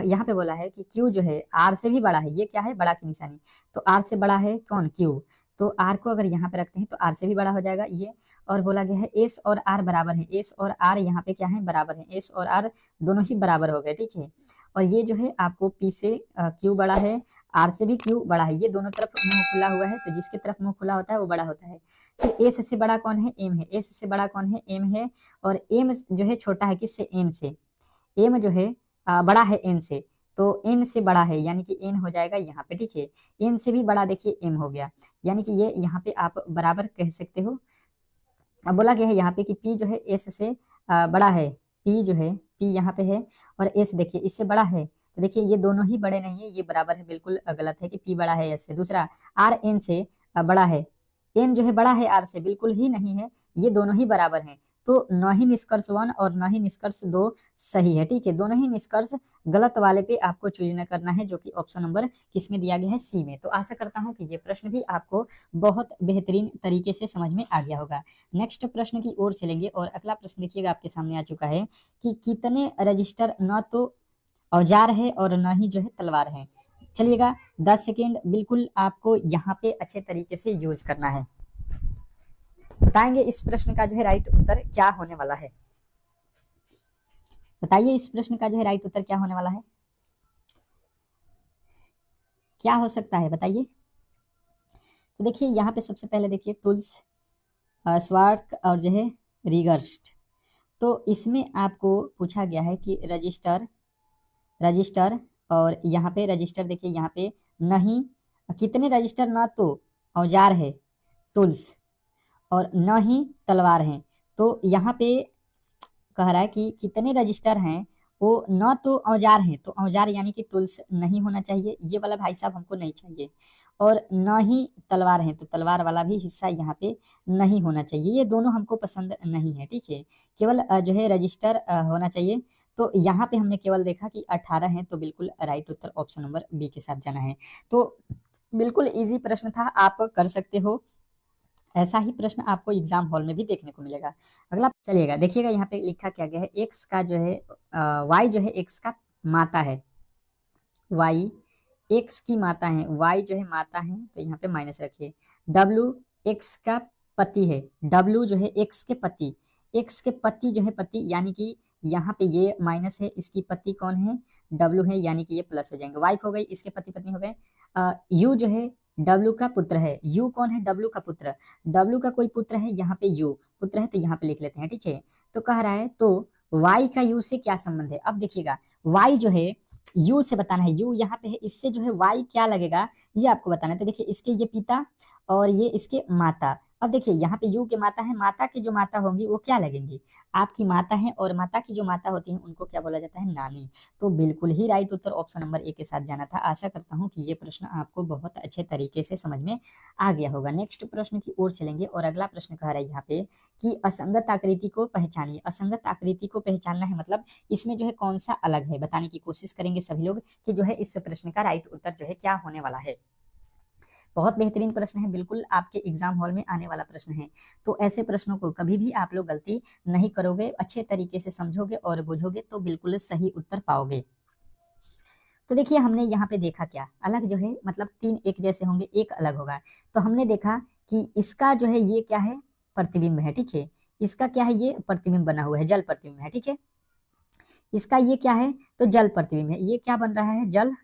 यहाँ पे बोला है कि Q जो है R से भी बड़ा है। ये क्या है? बड़ा की निशानी। तो R से बड़ा है कौन? Q। तो R को अगर यहाँ पे रखते हैं तो R से भी बड़ा हो जाएगा ये। और बोला गया है S और R बराबर है। S और R यहाँ पे क्या है? बराबर है। S और R दोनों ही बराबर हो गए, ठीक है। और ये जो है आपको P से Q बड़ा है, R से भी Q बड़ा है। ये दोनों तरफ मुंह खुला हुआ है तो जिसके तरफ मुंह खुला होता है वो बड़ा होता है। फिर S से बड़ा कौन है? M है। S से बड़ा कौन है? M है। और M जो है छोटा है किससे? N से। M जो है बड़ा है N से। तो N से बड़ा है यानी कि N हो जाएगा यहाँ पे, ठीक है। N से भी बड़ा देखिए M हो गया, यानी कि ये यहाँ पे आप बराबर कह सकते हो। अब बोला गया है यहाँ पे कि P जो है S से बड़ा है। P जो है P यहाँ पे है और S देखिए इससे बड़ा है। तो देखिए ये दोनों ही बड़े नहीं है, ये बराबर है। बिल्कुल गलत है कि P बड़ा है S से। दूसरा R N से बड़ा है। N जो है बड़ा है R से, बिल्कुल ही नहीं है, ये दोनों ही बराबर हैं। तो न ही निष्कर्ष 1 और न ही निष्कर्ष 2 सही है, ठीक है। दोनों ही निष्कर्ष गलत वाले पे आपको चूज न करना है, जो कि ऑप्शन नंबर किसमें दिया गया है, सी में। तो आशा करता हूं कि ये प्रश्न भी आपको बहुत बेहतरीन तरीके से समझ में आ गया होगा। नेक्स्ट प्रश्न की ओर चलेंगे और अगला प्रश्न देखिएगा आपके सामने आ चुका है कि कितने रजिस्टर न तो औजार है और न ही जो है तलवार है। चलिएगा 10 सेकेंड बिल्कुल आपको यहाँ पे अच्छे तरीके से यूज करना है। बताएंगे इस प्रश्न का जो है राइट उत्तर क्या होने वाला है। बताइए इस प्रश्न का जो है राइट उत्तर क्या होने वाला है, क्या हो सकता है बताइए। तो देखिए यहाँ पे सबसे पहले देखिए टूल्स, स्वार्क और जो है रिगर्स्ट। तो इसमें आपको पूछा गया है कि रजिस्टर और यहाँ पे रजिस्टर देखिए यहाँ पे नहीं, कितने रजिस्टर ना तो औजार है टूल्स और न ही तलवार हैं। तो यहाँ पे कह रहा है कि कितने रजिस्टर हैं, वो न तो औजार हैं, तो औजार यानी कि टूल्स नहीं होना चाहिए, ये वाला भाई साहब हमको नहीं चाहिए। और न ही तलवार हैं, तो तलवार वाला भी हिस्सा यहाँ पे नहीं होना चाहिए, ये दोनों हमको पसंद नहीं है, ठीक है। केवल जो है रजिस्टर होना चाहिए। तो यहाँ पे हमने केवल देखा कि 18 हैं, तो बिल्कुल राइट उत्तर ऑप्शन नंबर बी के साथ जाना है। तो बिल्कुल इजी प्रश्न था, आप कर सकते हो। ऐसा ही प्रश्न आपको एग्जाम हॉल में भी देखने को मिलेगा। अगला चलिएगा देखिएगा यहाँ पे लिखा क्या गया है, एक्स का जो है वाई जो है एक्स का माता है, वाई एक्स की माता है, वाई जो है माता है, तो यहाँ पे माइनस रखिए। डब्लू एक्स का पति है, डब्लू जो है एक्स के पति, एक्स के पति जो है पति, यानी कि यहाँ पे ये माइनस है, इसकी पति कौन है, डब्लू है, यानी कि ये प्लस हो जाएंगे। वाइफ हो गई, इसके पति पत्नी हो गए। यू जो है डब्लू का पुत्र है, यू कौन है, डब्लू का पुत्र, डब्लू का कोई पुत्र है, यहाँ पे यू पुत्र है, तो यहाँ पे लिख लेते हैं, ठीक है। तो कह रहा है तो वाई का यू से क्या संबंध है। अब देखिएगा वाई जो है यू से बताना है, यू यहाँ पे है, इससे जो है वाई क्या लगेगा ये आपको बताना है। तो देखिए इसके ये पिता और ये इसके माता। अब देखिए यहाँ पे यू के माता है, माता की जो माता होंगी वो क्या लगेंगी, आपकी माता है, और माता की जो माता होती है उनको क्या बोला जाता है, नानी। तो बिल्कुल ही राइट उत्तर ऑप्शन नंबर ए के साथ जाना था। आशा करता हूँ कि ये प्रश्न आपको बहुत अच्छे तरीके से समझ में आ गया होगा। नेक्स्ट प्रश्न की ओर चलेंगे और अगला प्रश्न कह रहा है यहाँ पे कि असंगत आकृति को पहचानिए। असंगत आकृति को पहचानना है, मतलब इसमें जो है कौन सा अलग है, बताने की कोशिश करेंगे सभी लोग कि जो है इस प्रश्न का राइट उत्तर जो है क्या होने वाला है। बहुत बेहतरीन प्रश्न है, बिल्कुल आपके एग्जाम हॉल में आने वाला प्रश्न है। तो ऐसे प्रश्नों को कभी भी आप लोग गलती नहीं करोगे, अच्छे तरीके से समझोगे और बुझोगे तो बिल्कुल सही उत्तर पाओगे। तो देखिए हमने यहाँ पे देखा क्या अलग जो है, मतलब 3 एक जैसे होंगे, एक अलग होगा। तो हमने देखा कि इसका जो है ये क्या है, प्रतिबिंब है, ठीक है। इसका क्या है, ये प्रतिबिंब बना हुआ है, जल प्रतिबिंब है, ठीक है। इसका ये क्या है, तो जल प्रतिबिंब है, ये क्या बन रहा है, जल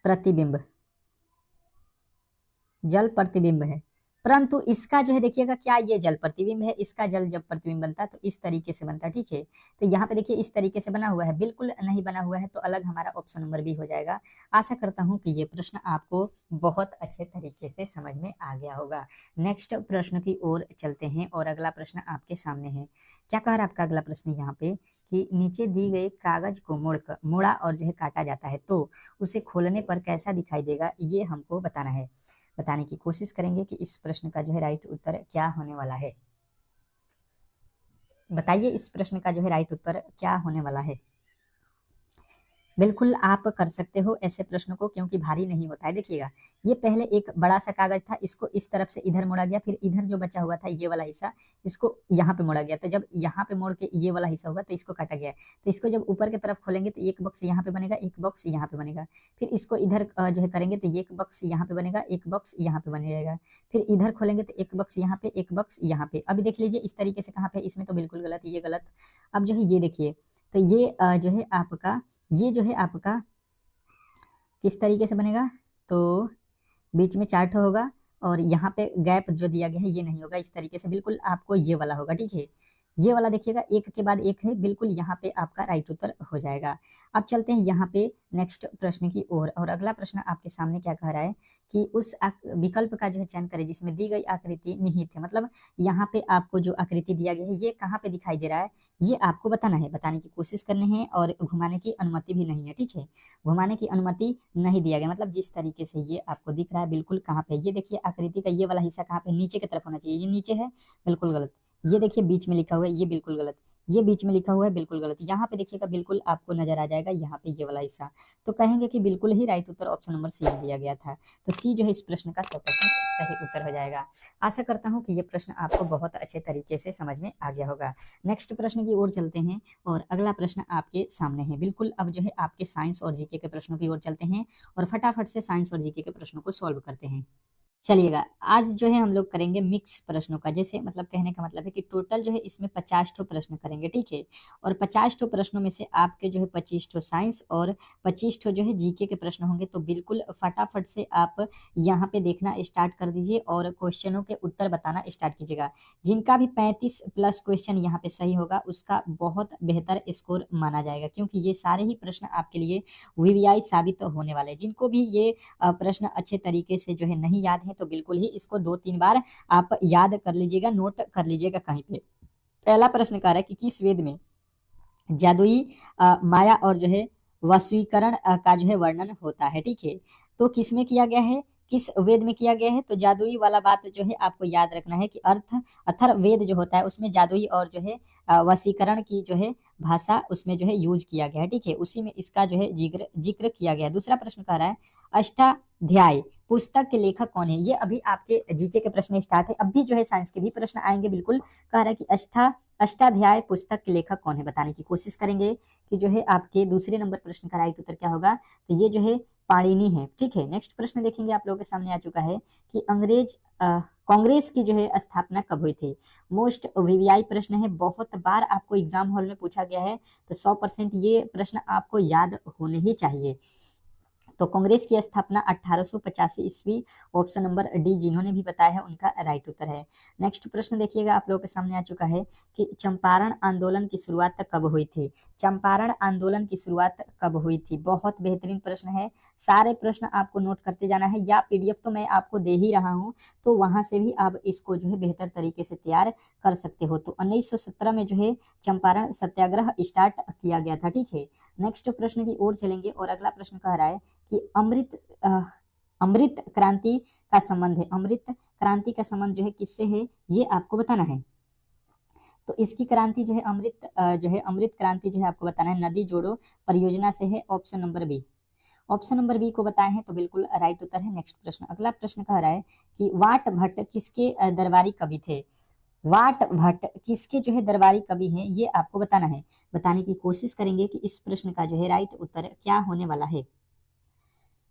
प्रतिबिंब, जल प्रतिबिंब है। परंतु इसका जो है देखिएगा क्या, ये जल प्रतिबिंब है, इसका जल जब प्रतिबिंब बनता है तो इस तरीके से बनता है, ठीक है। तो यहाँ पे देखिए इस तरीके से बना हुआ है, बिल्कुल नहीं बना हुआ है, तो अलग हमारा ऑप्शन नंबर बी हो जाएगा। आशा करता हूँ कि ये प्रश्न आपको बहुत अच्छे तरीके से समझ में आ गया होगा। नेक्स्ट प्रश्न की ओर चलते हैं और अगला प्रश्न आपके सामने है। क्या कह रहा है आपका अगला प्रश्न यहाँ पे कि नीचे दी गई कागज को मोड़ा और जो है काटा जाता है तो उसे खोलने पर कैसा दिखाई देगा, ये हमको बताना है। बताने की कोशिश करेंगे कि इस प्रश्न का जो है राइट उत्तर क्या होने वाला है। बताइए इस प्रश्न का जो है राइट उत्तर क्या होने वाला है। बिल्कुल आप कर सकते हो ऐसे प्रश्नों को, क्योंकि भारी नहीं होता है। देखिएगा ये पहले एक बड़ा सा कागज था, इसको इस तरफ से इधर मोड़ा गया, फिर इधर जो बचा हुआ था ये वाला हिस्सा इसको यहाँ पे मोड़ा गया। तो जब यहाँ पे मोड़ के ये वाला हिस्सा होगा तो इसको काटा गया। तो इसको जब ऊपर की तरफ खोलेंगे तो एक बॉक्स यहाँ पे बनेगा, एक बॉक्स यहाँ पे बनेगा। फिर इसको इधर जो है करेंगे तो एक बॉक्स यहाँ पे बनेगा, एक बॉक्स यहाँ पे बनेगा। फिर इधर खोलेंगे तो एक बॉक्स यहाँ पे, एक बॉक्स यहाँ पे। अभी देख लीजिए इस तरीके से कहाँ पे, इसमें तो बिल्कुल गलत, ये गलत। अब जो है ये देखिए, तो ये जो है आपका, ये जो है आपका किस तरीके से बनेगा, तो बीच में चार्ट होगा और यहाँ पे गैप जो दिया गया है ये नहीं होगा, इस तरीके से बिल्कुल आपको ये वाला होगा, ठीक है। ये वाला देखिएगा एक के बाद एक है, बिल्कुल यहाँ पे आपका राइट उत्तर हो जाएगा। अब चलते हैं यहाँ पे नेक्स्ट प्रश्न की ओर और अगला प्रश्न आपके सामने क्या कह रहा है कि उस विकल्प का जो है चयन करें जिसमें दी गई आकृति निहित है। मतलब यहाँ पे आपको जो आकृति दिया गया है ये कहाँ पे दिखाई दे रहा है, ये आपको बताना है, बताने की कोशिश करनी है और घुमाने की अनुमति भी नहीं है, ठीक है। घुमाने की अनुमति नहीं दिया गया, मतलब जिस तरीके से ये आपको दिख रहा है बिल्कुल कहाँ पे, ये देखिए आकृति का ये वाला हिस्सा कहाँ पे, नीचे की तरफ होना चाहिए, ये नीचे है, बिल्कुल गलत। ये देखिए बीच में लिखा हुआ है, ये बिल्कुल गलत। ये बीच में लिखा हुआ है, बिल्कुल गलत। यहाँ पे देखिएगा बिल्कुल आपको नजर आ जाएगा, यहाँ पे ये वाला हिस्सा। तो कहेंगे कि बिल्कुल ही राइट उत्तर ऑप्शन नंबर सी दिया गया था। तो सी जो है इस प्रश्न का 100% सही उत्तर हो जाएगा। आशा करता हूँ कि ये प्रश्न आपको बहुत अच्छे तरीके से समझ में आ गया होगा। नेक्स्ट प्रश्न की ओर चलते हैं और अगला प्रश्न आपके सामने है। बिल्कुल अब जो है आपके साइंस और जीके के प्रश्नों की ओर चलते हैं और फटाफट से साइंस और जीके के प्रश्नों को सॉल्व करते हैं। चलिएगा, आज जो है हम लोग करेंगे मिक्स प्रश्नों का। जैसे मतलब कहने का मतलब है कि टोटल जो है इसमें 50 ठो प्रश्न करेंगे, ठीक है। और 50 ठो प्रश्नों में से आपके जो है 25 ठो साइंस और 25 ठो जो है जीके के प्रश्न होंगे। तो बिल्कुल फटाफट से आप यहाँ पे देखना स्टार्ट कर दीजिए और क्वेश्चनों के उत्तर बताना स्टार्ट कीजिएगा। जिनका भी 35 प्लस क्वेश्चन यहाँ पे सही होगा उसका बहुत बेहतर स्कोर माना जाएगा, क्योंकि ये सारे ही प्रश्न आपके लिए वीवीआई साबित होने वाले हैं। जिनको भी ये प्रश्न अच्छे तरीके से जो है नहीं याद है तो बिल्कुल ही इसको 2-3 बार आप याद कर लीजिएगा, नोट कर लीजिएगा कहीं पे। पहला प्रश्न कह रहा है कि किस वेद में जादुई माया और जो है वशीकरण का जो है वर्णन होता है, ठीक है। तो किस में किया गया है, किस वेद में किया गया है? तो जादुई वाला बात जो है आपको याद रखना है कि अथर्ववेद जो होता है उसमें जादुई और जो है वशीकरण की जो है भाषा उसमें जो है यूज किया गया है, ठीक है। उसी में इसका जो है जिक्र किया गया है। दूसरा प्रश्न कह रहा है अष्टाध्यायी पुस्तक के लेखक कौन है? ये अभी आपके जीके के प्रश्न स्टार्ट है, अभी जो है साइंस के भी प्रश्न आएंगे। बिल्कुल कह रहा है कि अष्टाध्यायी पुस्तक के लेखक कौन है, बताने की कोशिश करेंगे कि जो है आपके दूसरे नंबर प्रश्न का राइट उत्तर क्या होगा। तो ये जो है पाणिनि है, ठीक है। नेक्स्ट प्रश्न देखेंगे, आप लोगों के सामने आ चुका है कि कांग्रेस की जो है स्थापना कब हुई थी। मोस्ट वीवीआई प्रश्न है, बहुत बार आपको एग्जाम हॉल में पूछा गया है, तो 100% ये प्रश्न आपको याद होने ही चाहिए। तो कांग्रेस की स्थापना 1885 ईस्वी, ऑप्शन नंबर डी जिन्होंने भी बताया है उनका राइट उत्तर है। नेक्स्ट प्रश्न देखिएगा, आप लोगों के सामने आ चुका है कि चंपारण आंदोलन की शुरुआत कब हुई थी। चंपारण आंदोलन की शुरुआत कब हुई थी, बहुत बेहतरीन प्रश्न है। सारे प्रश्न आपको नोट करते जाना है, या पीडीएफ तो मैं आपको दे ही रहा हूँ, तो वहां से भी आप इसको जो है बेहतर तरीके से तैयार कर सकते हो। तो 1917 में जो है चंपारण सत्याग्रह स्टार्ट किया गया था, ठीक है। नेक्स्ट प्रश्न की ओर चलेंगे और अगला प्रश्न कह रहा है कि अमृत क्रांति का संबंध है, अमृत क्रांति का संबंध जो है किससे है, ये आपको बताना है। तो इसकी क्रांति जो है अमृत क्रांति जो है आपको बताना है नदी जोड़ो परियोजना से है, option number B. Option number B को बताए हैं तो बिल्कुल राइट उत्तर है। नेक्स्ट प्रश्न, अगला प्रश्न कह रहा है कि वाट भट्ट किसके दरबारी कवि थे। वाट भट्ट किसके जो है दरबारी कवि हैं, ये आपको बताना है। बताने की कोशिश करेंगे कि इस प्रश्न का जो है राइट उत्तर क्या होने वाला है।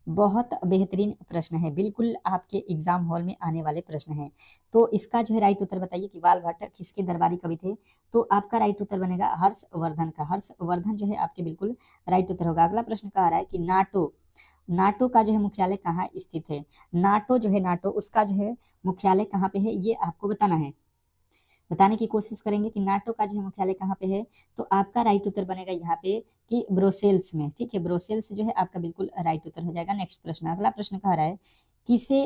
बहुत बेहतरीन प्रश्न है, बिल्कुल आपके एग्जाम हॉल में आने वाले प्रश्न हैं। तो इसका जो है राइट उत्तर बताइए कि वाल भट्ट किसके दरबारी कवि थे। तो आपका राइट उत्तर बनेगा हर्षवर्धन का। हर्षवर्धन जो है आपके बिल्कुल राइट उत्तर होगा। अगला प्रश्न कह रहा है कि नाटो का जो है मुख्यालय कहाँ स्थित है। नाटो जो है उसका जो है मुख्यालय कहाँ पे है, ये आपको बताना है। बताने की कोशिश करेंगे कि नाटो का जो है मुख्यालय कहाँ पे है। तो आपका राइट उत्तर बनेगा यहाँ पे कि ब्रुसेल्स में, ठीक है। ब्रुसेल्स जो है आपका बिल्कुल राइट उत्तर हो जाएगा। नेक्स्ट प्रश्न, अगला प्रश्न कह रहा है किसे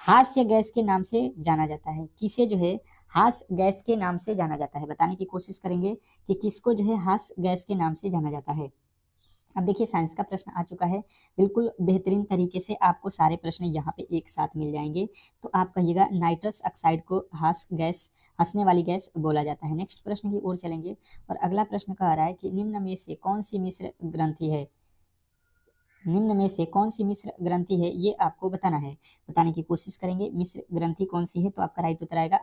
हास्य गैस के नाम से जाना जाता है। किसे जो है हास्य गैस के नाम से जाना जाता है, बताने की कोशिश करेंगे कि किसको जो है हास्य गैस के नाम से जाना जाता है। अब देखिए साइंस का प्रश्न आ चुका है, बिल्कुल बेहतरीन तरीके से आपको सारे प्रश्न यहाँ पे एक साथ मिल जाएंगे। तो आप कहिएगा नाइट्रस ऑक्साइड को हंसने वाली गैस बोला जाता है। नेक्स्ट प्रश्न की ओर चलेंगे और अगला प्रश्न कह रहा है कि निम्न में से कौन सी मिश्र ग्रंथि है। निम्न में से कौन सी मिश्र ग्रंथि है, ये आपको बताना है। बताने की कोशिश करेंगे मिश्र ग्रंथि कौन सी है। तो आपका राइट उत्तर आएगा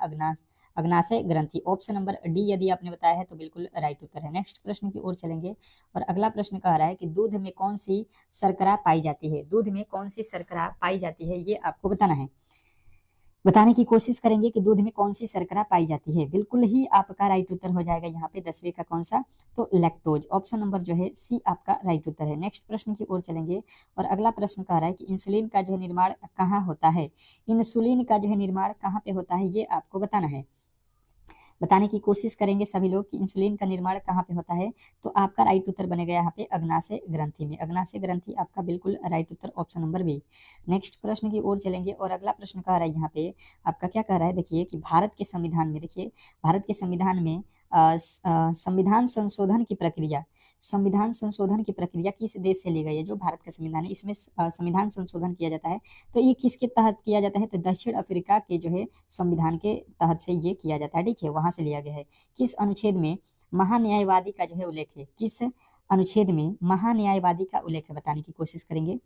अग्नाशय ग्रंथि, ऑप्शन नंबर डी यदि आपने बताया है तो बिल्कुल राइट उत्तर है। नेक्स्ट प्रश्न की ओर चलेंगे और अगला प्रश्न कह रहा है कि दूध में कौन सी शर्करा पाई जाती है। दूध में कौन सी शर्करा पाई जाती है, ये आपको बताना है। बताने की कोशिश करेंगे कि दूध में कौन सी शर्करा पाई जाती है। बिल्कुल ही आपका राइट उत्तर हो जाएगा यहाँ पे 10वें का कौन सा, तो लैक्टोज, ऑप्शन नंबर जो है सी आपका राइट उत्तर है। नेक्स्ट प्रश्न की ओर चलेंगे और अगला प्रश्न कह रहा है कि इंसुलिन का जो है निर्माण कहाँ होता है। इंसुलिन का जो है निर्माण कहाँ पे होता है, ये आपको बताना है। बताने की कोशिश करेंगे सभी लोग कि इंसुलिन का निर्माण कहाँ पे होता है। तो आपका राइट उत्तर बनेगा यहाँ पे अग्नाशय ग्रंथि में। अग्नाशय ग्रंथि आपका बिल्कुल राइट उत्तर, ऑप्शन नंबर बी। नेक्स्ट प्रश्न की ओर चलेंगे और अगला प्रश्न कह रहा है यहाँ पे आपका क्या कह रहा है, देखिए कि भारत के संविधान में संविधान संशोधन की प्रक्रिया किस देश से ली गई है? जो भारत का संविधान है इसमें संविधान संशोधन किया जाता है, तो ये किसके तहत किया जाता है? तो दक्षिण अफ्रीका के जो है संविधान के तहत से ये किया जाता है, ठीक है, वहां से लिया गया है। किस अनुच्छेद में महान्यायवादी का जो है उल्लेख है? किस अनुच्छेद में महान्यायवादी का उल्लेख है? बताने की कोशिश करेंगे।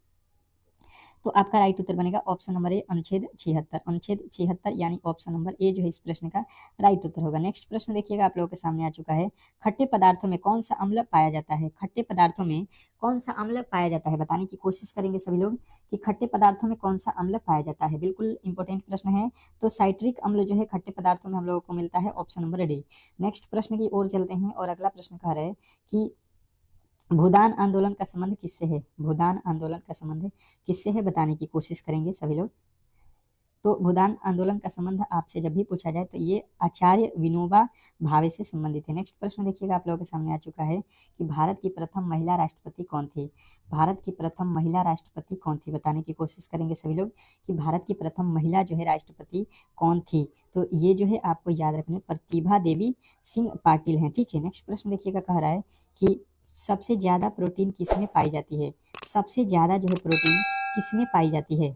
तो आपका राइट उत्तर बनेगा ऑप्शन नंबर ए, अनुच्छेद 76 यानी ऑप्शन नंबर ए जो है इस प्रश्न का राइट उत्तर होगा। नेक्स्ट प्रश्न देखिएगा, आप लोगों के सामने आ चुका है। खट्टे पदार्थों में कौन सा अम्ल पाया जाता है? खट्टे पदार्थों में कौन सा अम्ल पाया जाता है? बताने की कोशिश करेंगे सभी लोग कि खट्टे पदार्थों में कौन सा अम्ल पाया जाता है। बिल्कुल इंपॉर्टेंट प्रश्न है। तो साइट्रिक अम्ल जो है खट्टे पदार्थों में हम लोगों को मिलता है, ऑप्शन नंबर डी। नेक्स्ट प्रश्न की ओर चलते हैं और अगला प्रश्न कह रहे हैं कि भूदान आंदोलन का संबंध किससे है? भूदान आंदोलन का संबंध किससे है? बताने की कोशिश करेंगे सभी लोग। तो भूदान आंदोलन का संबंध आपसे जब भी पूछा जाए तो ये आचार्य विनोबा भावे से संबंधित है। नेक्स्ट प्रश्न देखिएगा, आप लोगों के सामने आ चुका है कि भारत की प्रथम महिला राष्ट्रपति कौन थी? भारत की प्रथम महिला राष्ट्रपति कौन थी? बताने की कोशिश करेंगे सभी लोग कि भारत की प्रथम महिला जो है राष्ट्रपति कौन थी। तो ये जो है आपको याद रखने प्रतिभा देवी सिंह पाटिल है, ठीक है। नेक्स्ट प्रश्न देखिएगा, कह रहा है कि सबसे ज्यादा प्रोटीन किसमें पाई जाती है? सबसे ज्यादा जो है प्रोटीन किसमें पाई जाती है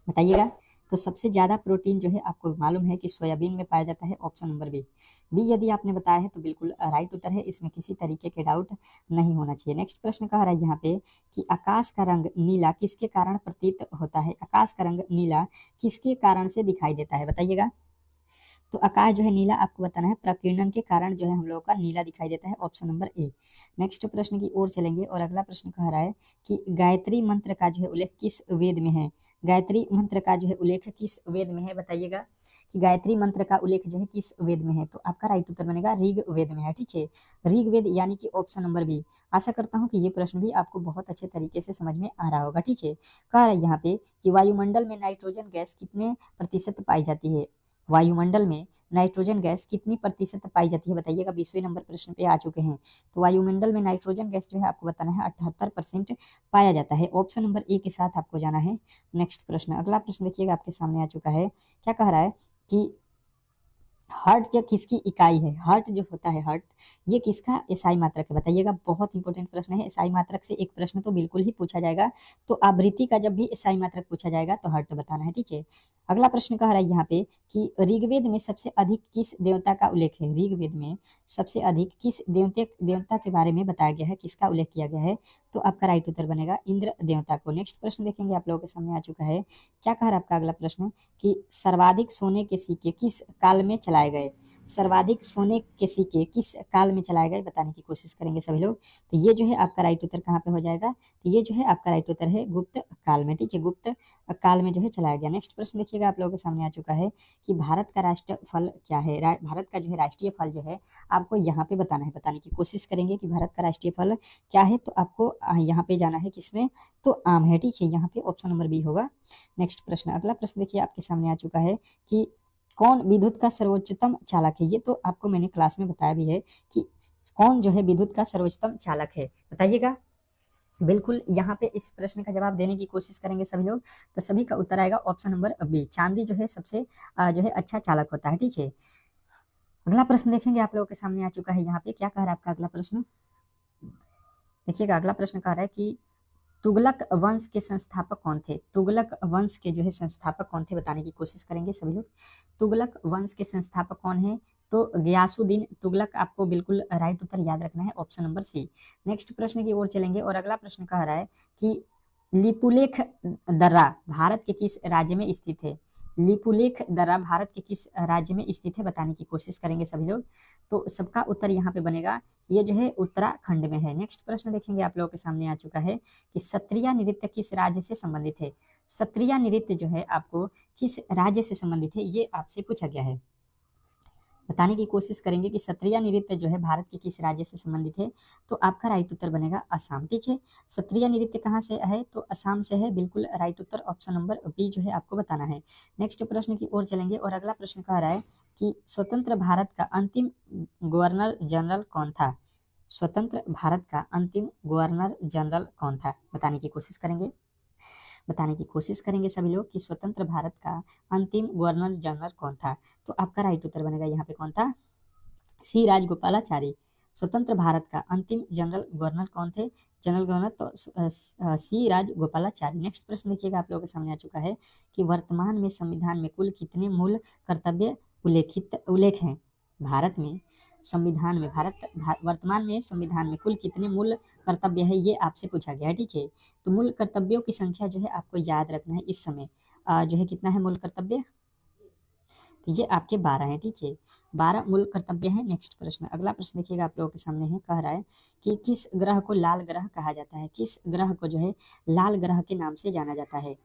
बताइएगा। तो सबसे ज्यादा प्रोटीन जो है आपको मालूम है कि सोयाबीन में पाया जाता है, ऑप्शन नंबर बी। बी यदि आपने बताया है तो बिल्कुल राइट उत्तर है, इसमें किसी तरीके के डाउट नहीं होना चाहिए। नेक्स्ट प्रश्न कह रहा है यहाँ पे कि आकाश का रंग नीला किसके कारण प्रतीत होता है? आकाश का रंग नीला किसके कारण से दिखाई देता है? बताइएगा। तो आकाश जो है नीला आपको बताना है, प्रकीर्णन के कारण जो है हम लोगों का नीला दिखाई देता है, ऑप्शन नंबर ए। नेक्स्ट प्रश्न की ओर चलेंगे और अगला प्रश्न कह रहा है कि गायत्री मंत्र का जो है उल्लेख किस वेद में है? गायत्री मंत्र का जो है उल्लेख किस वेद में है? बताइएगा कि गायत्री मंत्र का उल्लेख जो है किस वेद में है। तो आपका राइट उत्तर बनेगा ऋग वेद में है, ठीक है, ऋग वेद यानी कि ऑप्शन नंबर बी। आशा करता हूँ कि ये प्रश्न भी आपको बहुत अच्छे तरीके से समझ में आ रहा होगा, ठीक है। कह रहा है यहाँ पे कि वायुमंडल में नाइट्रोजन गैस कितने प्रतिशत पाई जाती है? वायुमंडल में नाइट्रोजन गैस कितनी प्रतिशत पाई जाती है? बताइएगा। 20वें नंबर प्रश्न पे आ चुके हैं। तो वायुमंडल में नाइट्रोजन गैस जो है आपको बताना है 78% पाया जाता है, ऑप्शन नंबर ए के साथ आपको जाना है। नेक्स्ट प्रश्न, अगला प्रश्न देखिएगा आपके सामने आ चुका है। क्या कह रहा है कि हर्ट जो किसकी इकाई है? हर्ट जो होता है, हर्ट ये किसका एसआई मात्रक है? बताइएगा। बहुत इंपॉर्टेंट प्रश्न है, एसआई मात्रक से एक प्रश्न तो बिल्कुल ही पूछा जाएगा। तो आवृत्ति का जब भी एसआई मात्रक पूछा जाएगा तो हर्ट बताना है, ठीक है। अगला प्रश्न कह रहा है यहाँ पे कि ऋग्वेद में सबसे अधिक किस देवता का उल्लेख है? ऋग्वेद में सबसे अधिक किस देवता के बारे में बताया गया है, किसका उल्लेख किया गया है? तो आपका राइट उत्तर बनेगा इंद्र देवता को। नेक्स्ट प्रश्न देखेंगे, आप लोगों के सामने आ चुका है। क्या कह रहा है आपका अगला प्रश्न कि सर्वाधिक सोने के सिक्के किस काल में चलाए गए? सर्वाधिक सोने के सिक्के किस काल में चलाए गए? बताने की कोशिश करेंगे सभी लोग। तो ये जो है आपका राइट उत्तर कहाँ पे हो जाएगा? तो ये जो है आपका राइट उत्तर है गुप्त काल में, ठीक है, गुप्त काल में जो है चलाया गया। नेक्स्ट प्रश्न देखिएगा, आप लोगों के सामने आ चुका है कि भारत का राष्ट्रीय फल क्या है? भारत का जो है राष्ट्रीय फल जो है आपको यहाँ पे बताना है। बताने की कोशिश करेंगे कि भारत का राष्ट्रीय फल क्या है। तो आपको यहाँ पे जाना है किसमें? तो आम है, ठीक है, यहाँ पे ऑप्शन नंबर बी होगा। नेक्स्ट प्रश्न, अगला प्रश्न देखिए आपके सामने आ चुका है कि कौन विद्युत का सर्वोच्चतम चालक है? ये तो आपको मैंने क्लास में बताया भी है कि कौन जो है विद्युत का सर्वोच्चतम चालक है, बताइएगा। बिल्कुल यहाँ पे इस प्रश्न का जवाब देने की कोशिश करेंगे सभी लोग, तो सभी का उत्तर आएगा ऑप्शन नंबर बी। चांदी जो है सबसे जो है अच्छा चालक होता है, ठीक है। अगला प्रश्न देखेंगे, आप लोगों के सामने आ चुका है यहाँ पे। क्या कह रहा है आपका अगला प्रश्न? देखिएगा, अगला प्रश्न कह रहा है कि तुगलक वंश के संस्थापक कौन थे? तुगलक वंश के जो है संस्थापक कौन थे? बताने की कोशिश करेंगे सभी लोग। तुगलक वंश के संस्थापक कौन है? तो गयासुद्दीन तुगलक आपको बिल्कुल राइट उत्तर याद रखना है, ऑप्शन नंबर सी। नेक्स्ट प्रश्न की ओर चलेंगे और अगला प्रश्न कह रहा है कि लिपुलेख दर्रा भारत के किस राज्य में स्थित है? लिपुलेख दर्रा भारत के किस राज्य में स्थित है? बताने की कोशिश करेंगे सभी लोग। तो सबका उत्तर यहाँ पे बनेगा, ये जो है उत्तराखंड में है। नेक्स्ट प्रश्न देखेंगे, आप लोगों के सामने आ चुका है कि सत्रिया नृत्य किस राज्य से संबंधित है? सत्रिया नृत्य जो है आपको किस राज्य से संबंधित है, ये आपसे पूछा गया है। बताने की कोशिश करेंगे कि सत्रिया नृत्य जो है भारत के किस राज्य से संबंधित है। तो आपका राइट उत्तर बनेगा असम, ठीक है। सत्रिया नृत्य कहाँ से है? तो असम से है, बिल्कुल राइट उत्तर ऑप्शन नंबर बी जो है आपको बताना है। नेक्स्ट प्रश्न की ओर चलेंगे और अगला प्रश्न कह रहा है कि स्वतंत्र भारत का अंतिम गवर्नर जनरल कौन था? स्वतंत्र भारत का अंतिम गवर्नर जनरल कौन था? बताने की कोशिश करेंगे। बताने की कोशिश करेंगे सभी लोग कि स्वतंत्र भारत का अंतिम गवर्नर जनरल कौन था। तो आपका राइट उत्तर बनेगा यहाँ पे कौन था? सी राजगोपालाचारी। स्वतंत्र भारत का अंतिम जनरल गवर्नर कौन थे? जनरल गवर्नर तो सी राजगोपालाचारी। नेक्स्ट प्रश्न देखिएगा आप लोगों के सामने आ चुका है कि वर्तमान में संविधान में कुल कितने मूल कर्तव्य उल्लेख हैं? भारत में संविधान में वर्तमान में संविधान में कुल कितने मूल कर्तव्य है, ये आपसे पूछा गया है, ठीक है। तो मूल कर्तव्यों की संख्या जो है आपको याद रखना है इस समय जो है कितना है मूल कर्तव्य, तो ये आपके 12 हैं, ठीक है। 12 मूल कर्तव्य हैं। नेक्स्ट प्रश्न, अगला प्रश्न देखिएगा आप लोगों के सामने है, कह रहा है कि किस ग्रह को लाल ग्रह कहा जाता है? किस ग्रह को जो है लाल ग्रह के नाम से जाना जाता है?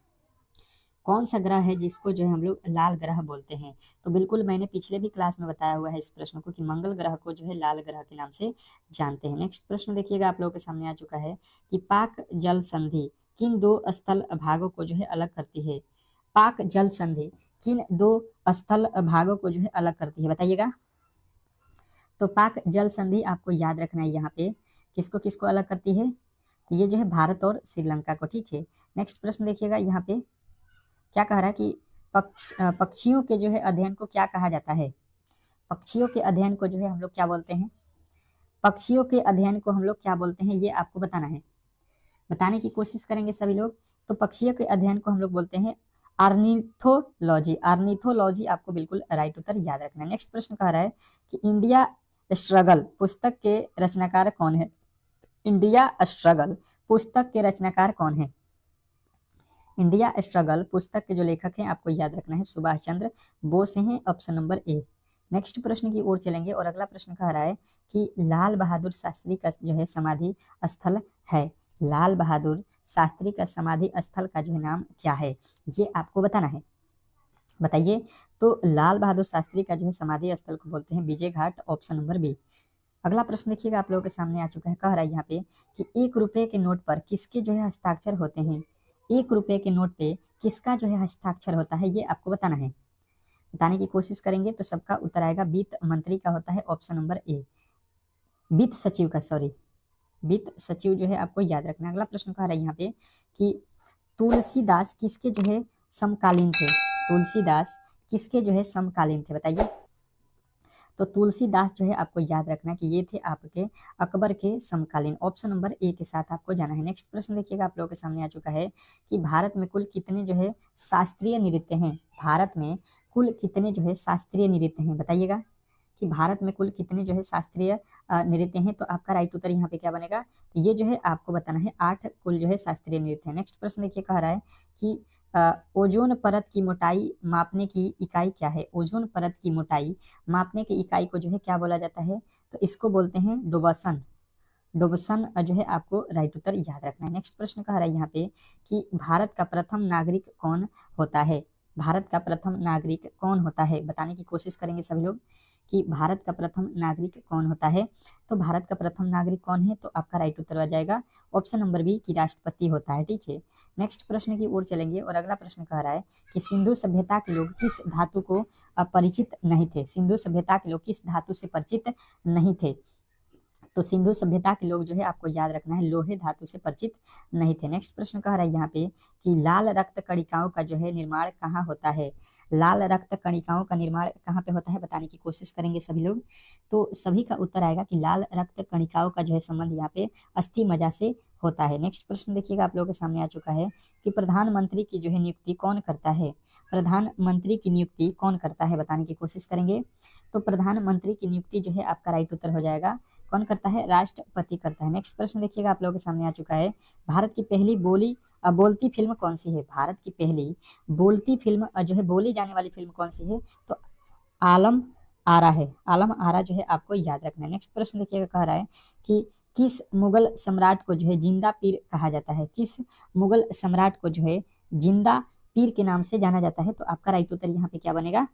कौन सा ग्रह है जिसको जो है हम लोग लाल ग्रह बोलते हैं? तो बिल्कुल मैंने पिछले भी क्लास में बताया हुआ है इस प्रश्न को कि मंगल ग्रह को जो है लाल ग्रह के नाम से जानते हैं। नेक्स्ट प्रश्न देखिएगा आप लोगों के सामने आ चुका है कि पाक जल संधि किन दो स्थल भागों को जो है अलग करती है? पाक जल संधि किन दो स्थल भागों को जो है अलग करती है, बताइएगा। तो पाक जल संधि आपको याद रखना है, यहाँ पे किसको किसको अलग करती है? तो ये जो है भारत और श्रीलंका को, ठीक है। नेक्स्ट प्रश्न देखिएगा, यहाँ पे क्या कह रहा है कि पक्षियों के जो है अध्ययन को क्या कहा जाता है? पक्षियों के अध्ययन को जो है हम लोग क्या बोलते हैं? पक्षियों के अध्ययन को हम लोग क्या बोलते हैं, ये आपको बताना है, बताने की कोशिश करेंगे सभी लोग। तो पक्षियों के अध्ययन को हम लोग बोलते हैं ऑर्निथोलॉजी। ऑर्निथोलॉजी आपको बिल्कुल राइट उत्तर याद रखना है। नेक्स्ट प्रश्न कह रहा है कि इंडिया स्ट्रगल पुस्तक के रचनाकार कौन है? इंडिया स्ट्रगल पुस्तक के रचनाकार कौन है? इंडिया स्ट्रगल पुस्तक के जो लेखक हैं आपको याद रखना है सुभाष चंद्र बोस हैं, ऑप्शन नंबर ए। नेक्स्ट प्रश्न की ओर चलेंगे और अगला प्रश्न कह रहा है कि लाल बहादुर शास्त्री का जो है समाधि स्थल है, लाल बहादुर शास्त्री का समाधि स्थल का जो है नाम क्या है, ये आपको बताना है, बताइए। तो लाल बहादुर शास्त्री का जो है समाधि स्थल को बोलते हैं Vijay Ghat, option number B. अगला प्रश्न देखिएगा आप लोगों के सामने आ चुका है, कह रहा है यहाँ पे कि 1 रुपए के नोट पर किसके जो है हस्ताक्षर होते हैं? 1 रुपए के नोट पे किसका जो है हस्ताक्षर होता है, ये आपको बताना है, बताने की कोशिश करेंगे तो सबका उत्तर आएगा वित्त मंत्री का होता है, ऑप्शन नंबर ए। वित्त सचिव का, सॉरी, वित्त सचिव जो है आपको याद रखना है। अगला प्रश्न कह रहा है यहाँ पे कि तुलसीदास किसके जो है समकालीन थे? तुलसीदास किसके जो है समकालीन थे, बताइए। तो तुलसीदास जो है आपको याद रखना कि ये थे आपके अकबर के समकालीन, ऑप्शन नंबर ए के साथ आपको जाना है। नेक्स्ट प्रश्न देखिएगा आप लोगों के सामने आ चुका है कि भारत में कुल कितने जो है शास्त्रीय नृत्य हैं? भारत में कुल कितने जो है शास्त्रीय नृत्य हैं, बताइएगा कि भारत में कुल कितने जो है शास्त्रीय नृत्य हैं। तो आपका राइट उत्तर यहाँ पे क्या बनेगा, तो ये जो है आपको बताना है 8 कुल जो है शास्त्रीय नृत्य है। नेक्स्ट प्रश्न देखिए, कह रहा है कि ओजोन परत की मोटाई मापने की इकाई क्या है? ओजोन परत की मोटाई मापने की इकाई को जो है क्या बोला जाता है? तो इसको बोलते हैं डोबसन। डोबसन जो है आपको राइट उत्तर याद रखना है। नेक्स्ट प्रश्न कह रहा है यहाँ पे कि भारत का प्रथम नागरिक कौन होता है? भारत का प्रथम नागरिक कौन होता है, बताने की कोशिश करेंगे सभी लोग कि भारत का प्रथम नागरिक कौन होता है। तो भारत का प्रथम नागरिक कौन है, तो आपका राइट उत्तर आ जाएगा ऑप्शन नंबर बी कि राष्ट्रपति होता है, ठीक है। नेक्स्ट प्रश्न की ओर चलेंगे और अगला प्रश्न कह रहा है कि सिंधु सभ्यता के लोग किस धातु को परिचित नहीं थे? सिंधु सभ्यता के लोग किस धातु से परिचित नहीं थे? तो सिंधु सभ्यता के लोग जो है आपको याद रखना है लोहे धातु से परिचित नहीं थे। नेक्स्ट प्रश्न कह रहा है यहाँ पे कि लाल रक्त कणिकाओं का जो है निर्माण कहाँ होता है? लाल रक्त कणिकाओं का निर्माण कहाँ पे होता है, बताने की कोशिश करेंगे सभी लोग। तो सभी का उत्तर आएगा कि लाल रक्त कणिकाओं का जो है संबंध यहाँ पे अस्थि मज्जा से होता है। नेक्स्ट प्रश्न देखिएगा आप लोगों के सामने आ चुका है कि प्रधानमंत्री की जो है नियुक्ति कौन करता है? प्रधानमंत्री की नियुक्ति कौन करता है, बताने की कोशिश करेंगे। तो प्रधानमंत्री की नियुक्ति जो है आपका राइट उत्तर हो जाएगा, कौन करता है? राष्ट्रपति करता है। नेक्स्ट प्रश्न देखिएगा आप लोगों के सामने आ चुका है, भारत की पहली बोलती फिल्म कौन सी है? भारत की पहली बोलती फिल्म जो है बोली जाने वाली फिल्म कौन सी है? तो आलम आरा है। आलम आरा जो है आपको याद रखना है। नेक्स्ट प्रश्न देखिएगा, कह रहा है कि किस मुगल सम्राट को जो है जिंदा पीर कहा जाता है? किस मुगल सम्राट को जो है जिंदा पीर के नाम से जाना जाता है? तो आपका राइट उत्तर यहाँ पे क्या बनेगा,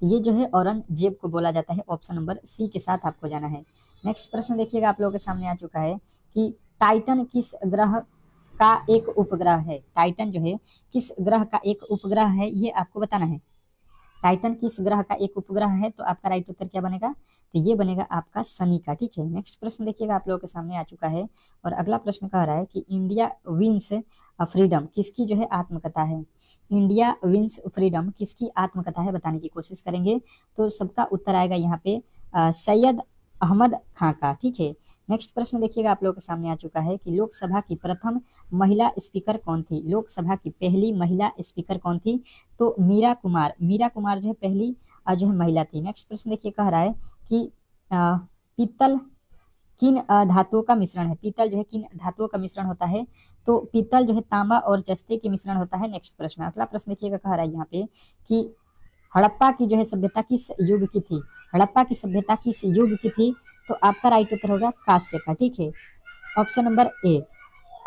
ये जो है औरंगजेब को बोला जाता है, ऑप्शन नंबर सी के साथ आपको जाना है। नेक्स्ट प्रश्न देखिएगा आप लोगों के सामने आ चुका है कि टाइटन किस ग्रह का एक उपग्रह है? टाइटन जो है किस ग्रह का एक उपग्रह है, ये आपको बताना है। टाइटन किस ग्रह का एक उपग्रह है? तो आपका राइट उत्तर क्या बनेगा, तो ये बनेगा आपका शनि का, ठीक है। नेक्स्ट प्रश्न देखिएगा आप लोगों के सामने आ चुका है और अगला प्रश्न कह रहा है कि इंडिया विंस फ्रीडम किसकी जो है आत्मकथा है? इंडिया विंस फ्रीडम किसकी आत्मकथा है, बताने की कोशिश करेंगे। तो सबका उत्तर आएगा यहाँ पे सैयद अहमद खां का। ठीक है, नेक्स्ट प्रश्न देखिएगा आप लोगों के सामने आ चुका है कि लोकसभा की प्रथम महिला स्पीकर कौन थी। लोकसभा की पहली महिला स्पीकर कौन थी? तो मीरा कुमार। मीरा कुमार जो है पहली जो है महिला थी। नेक्स्ट प्रश्न देखिए, कह रहा है कि पीतल किन धातुओं का मिश्रण है। पीतल जो है किन धातुओं का मिश्रण होता है? तो पीतल जो है तांबा और जस्ते के मिश्रण होता है। नेक्स्ट प्रश्न, अगला प्रश्न देखिएगा, कह रहा है यहाँ पे कि हड़प्पा की जो है सभ्यता किस युग की थी। हड़प्पा की सभ्यता किस युग की थी? तो आपका राइट उत्तर होगा कांस्य का। ठीक है, ऑप्शन नंबर ए।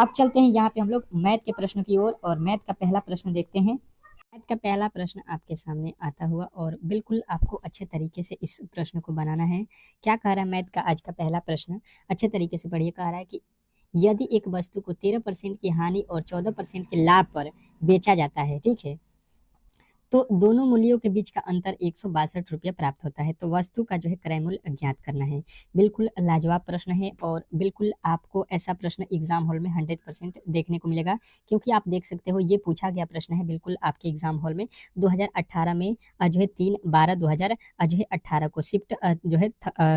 अब चलते हैं यहाँ पे हम लोग मैथ के प्रश्नों की ओर, और मैथ का पहला प्रश्न देखते हैं। मैथ का पहला प्रश्न आपके सामने आता हुआ, और बिल्कुल आपको अच्छे तरीके से इस प्रश्न को बनाना है। क्या कह रहा है मैथ का आज का पहला प्रश्न, अच्छे तरीके से पढ़िए। कह रहा है कि यदि एक वस्तु को 13% की हानि और 14% के लाभ पर बेचा जाता है, ठीक है, तो दोनों मूल्यों के बीच का अंतर 162 रुपया प्राप्त होता है। तो वस्तु का जो है क्रय मूल्य ज्ञात करना है। बिल्कुल लाजवाब प्रश्न है, और बिल्कुल आपको ऐसा प्रश्न एग्जाम हॉल में 100% देखने को मिलेगा, क्योंकि आप देख सकते हो ये पूछा गया प्रश्न है बिल्कुल आपके एग्जाम हॉल में 2018 में, जो है 3/12/2018 को शिफ्ट जो है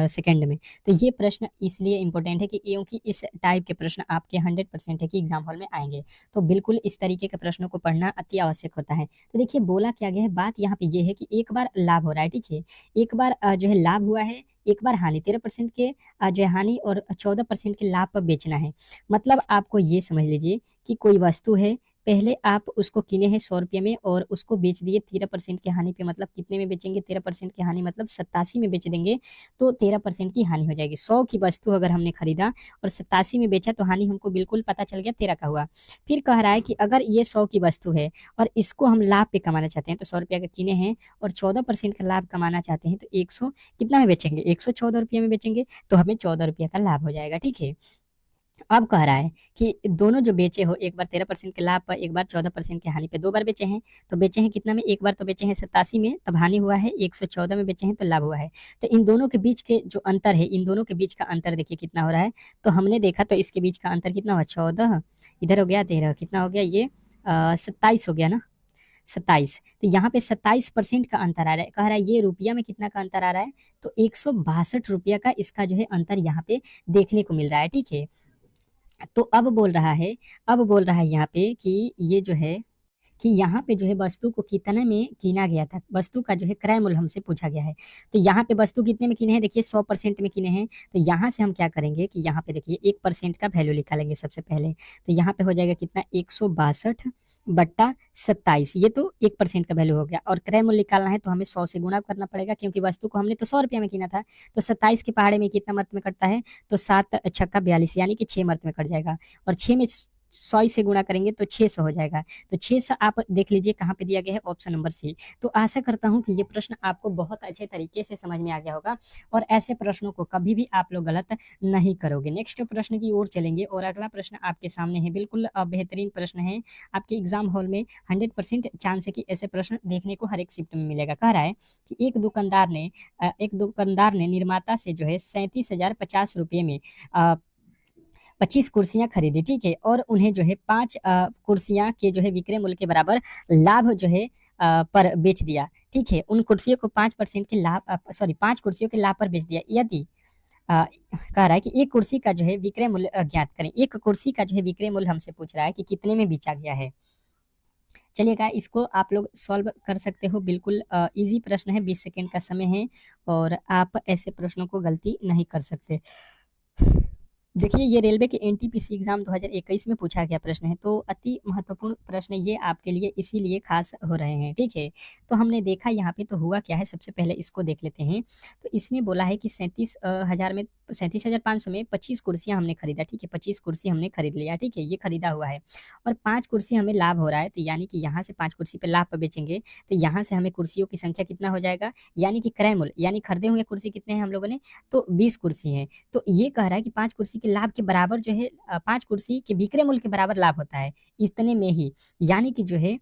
सेकेंड में। तो ये प्रश्न इसलिए इंपॉर्टेंट है कि क्योंकि इस टाइप के प्रश्न आपके 100% है कि एग्जाम हॉल में आएंगे। तो बिल्कुल इस तरीके के प्रश्नों को पढ़ना अति आवश्यक होता है। तो देखिए बोला क्या गया है, बात यहाँ पे ये है कि एक बार लाभ हो रहा है, ठीक है, एक बार जो है लाभ हुआ है, एक बार हानि। 13% के जो है हानि और 14% के लाभ पर बेचना है। मतलब आपको ये समझ लीजिए कि कोई वस्तु है, पहले आप उसको किने हैं 100 रुपये में, और उसको बेच दिए 13% की हानि पे। मतलब कितने में बेचेंगे? 13% की हानि मतलब 87 में बेच देंगे, तो 13% की हानि हो जाएगी। 100 की वस्तु अगर हमने खरीदा और 87 में बेचा, तो हानि हमको बिल्कुल पता चल गया 13 का हुआ। फिर कह रहा है कि अगर ये 100 की वस्तु है और इसको हम लाभ पे कमाना चाहते हैं, तो 100 रुपया का किने हैं और 14% का लाभ कमाना चाहते हैं, तो 100 कितना में बेचेंगे? 114 रुपये में बेचेंगे, तो हमें 14 रुपये का लाभ हो जाएगा। ठीक है, अब कह रहा है कि दोनों जो बेचे हो, एक बार 13% के लाभ पर, एक बार 14% की हानि पे, दो बार बेचे हैं। तो बेचे हैं कितना में? एक बार तो बेचे हैं 87 में, तब हानि हुआ है, 114 में बेचे हैं तो लाभ हुआ है। तो इन दोनों के बीच के जो अंतर है, इन दोनों के बीच का अंतर देखिए कितना हो रहा है। तो हमने देखा तो इसके बीच का अंतर कितना हुआ? 14, इधर हो गया 13, कितना हो गया ये? 27 हो गया ना, 27। तो यहाँ पे 27% का अंतर आ रहा है। कह रहा है ये रुपया में कितना का अंतर आ रहा है? तो 162 रुपया का इसका जो है अंतर यहाँ पे देखने को मिल रहा है। ठीक है, तो अब बोल रहा है यहाँ पे कि ये जो है कि यहाँ पे जो है वस्तु को कितने में कीना गया था, वस्तु का जो है क्रय मूल्य हमसे पूछा गया है। तो यहाँ पे वस्तु कितने में किने हैं? देखिए 100% में किने हैं। तो यहाँ से हम क्या करेंगे कि यहाँ पे देखिए 1% का वैल्यू निकालेंगे सबसे पहले। तो यहाँ पे हो जाएगा कितना? 162/27। ये तो 1% का वैल्यू हो गया, और क्रय मूल्य निकालना है तो हमें 100 से गुणा करना पड़ेगा, क्योंकि वस्तु को हमने तो 100 रुपया में किना था। तो 27 के पहाड़े में कितना मर्त में कटता है? तो 7 छक्का 42, यानी कि 6 मर्त में कट जाएगा। और 6 में 100 से गुणा करेंगे तो 600 हो जाएगा। तो 600 आप देख लीजिए कहाँ पे दिया गया है, ऑप्शन नंबर सी। तो आशा करता हूँ कि ये प्रश्न आपको बहुत अच्छे तरीके से समझ में आ गया होगा, और ऐसे प्रश्नों को कभी भी आप लोग गलत नहीं करोगे। नेक्स्ट प्रश्न की ओर चलेंगे, और अगला प्रश्न आपके सामने है, बिल्कुल बेहतरीन प्रश्न है। आपके एग्जाम हॉल में 100% चांस है कि ऐसे प्रश्न देखने को हर एक शिफ्ट में मिलेगा। कह रहा है कि एक दुकानदार ने निर्माता से जो है 37,050 रुपये में 25 कुर्सियां खरीदी, ठीक है, और उन्हें जो है 5 कुर्सियां के जो है विक्रय मूल्य के बराबर लाभ जो है पर बेच दिया। ठीक है, उन कुर्सियों को 5% के लाभ 5 कुर्सियों के लाभ पर बेच दिया। यदि कह रहा है कि एक कुर्सी का जो है विक्रय मूल्य ज्ञात करें। एक कुर्सी का जो है विक्रय मूल्य हमसे पूछ रहा है कि कितने में बेचा गया है। चलिएगा, इसको आप लोग सॉल्व कर सकते हो, बिल्कुल इजी प्रश्न है, 20 सेकेंड का समय है, और आप ऐसे प्रश्नों को गलती नहीं कर सकते। देखिए ये रेलवे के एनटीपीसी एग्जाम 2021 में पूछा गया प्रश्न है, तो अति महत्वपूर्ण प्रश्न ये आपके लिए इसीलिए खास हो रहे हैं। ठीक है, तो हमने देखा यहाँ पे तो हुआ क्या है, सबसे पहले इसको देख लेते हैं। तो इसमें बोला है कि 37,500 में 25 कुर्सियां हमने खरीदा। ठीक है, 25 कुर्सी हमने खरीद लिया। ठीक है, ये खरीदा हुआ है, और 5 कुर्सी हमें लाभ हो रहा है, तो यानी कि यहाँ से 5 कुर्सी पे लाभ पर बेचेंगे, तो यहाँ से हमें कुर्सियों की संख्या कितना हो जाएगा, यानी कि क्रय मूल्य, यानी खरीदे हुए कुर्सी कितने हैं हम लोगों ने, तो 20 कुर्सी हैं। तो ये कह रहा है कि 5 कुर्सी के लाभ के बराबर जो है 5 कुर्सी के विक्रय मूल्य के बराबर लाभ होता है इतने में ही, यानी कि जो है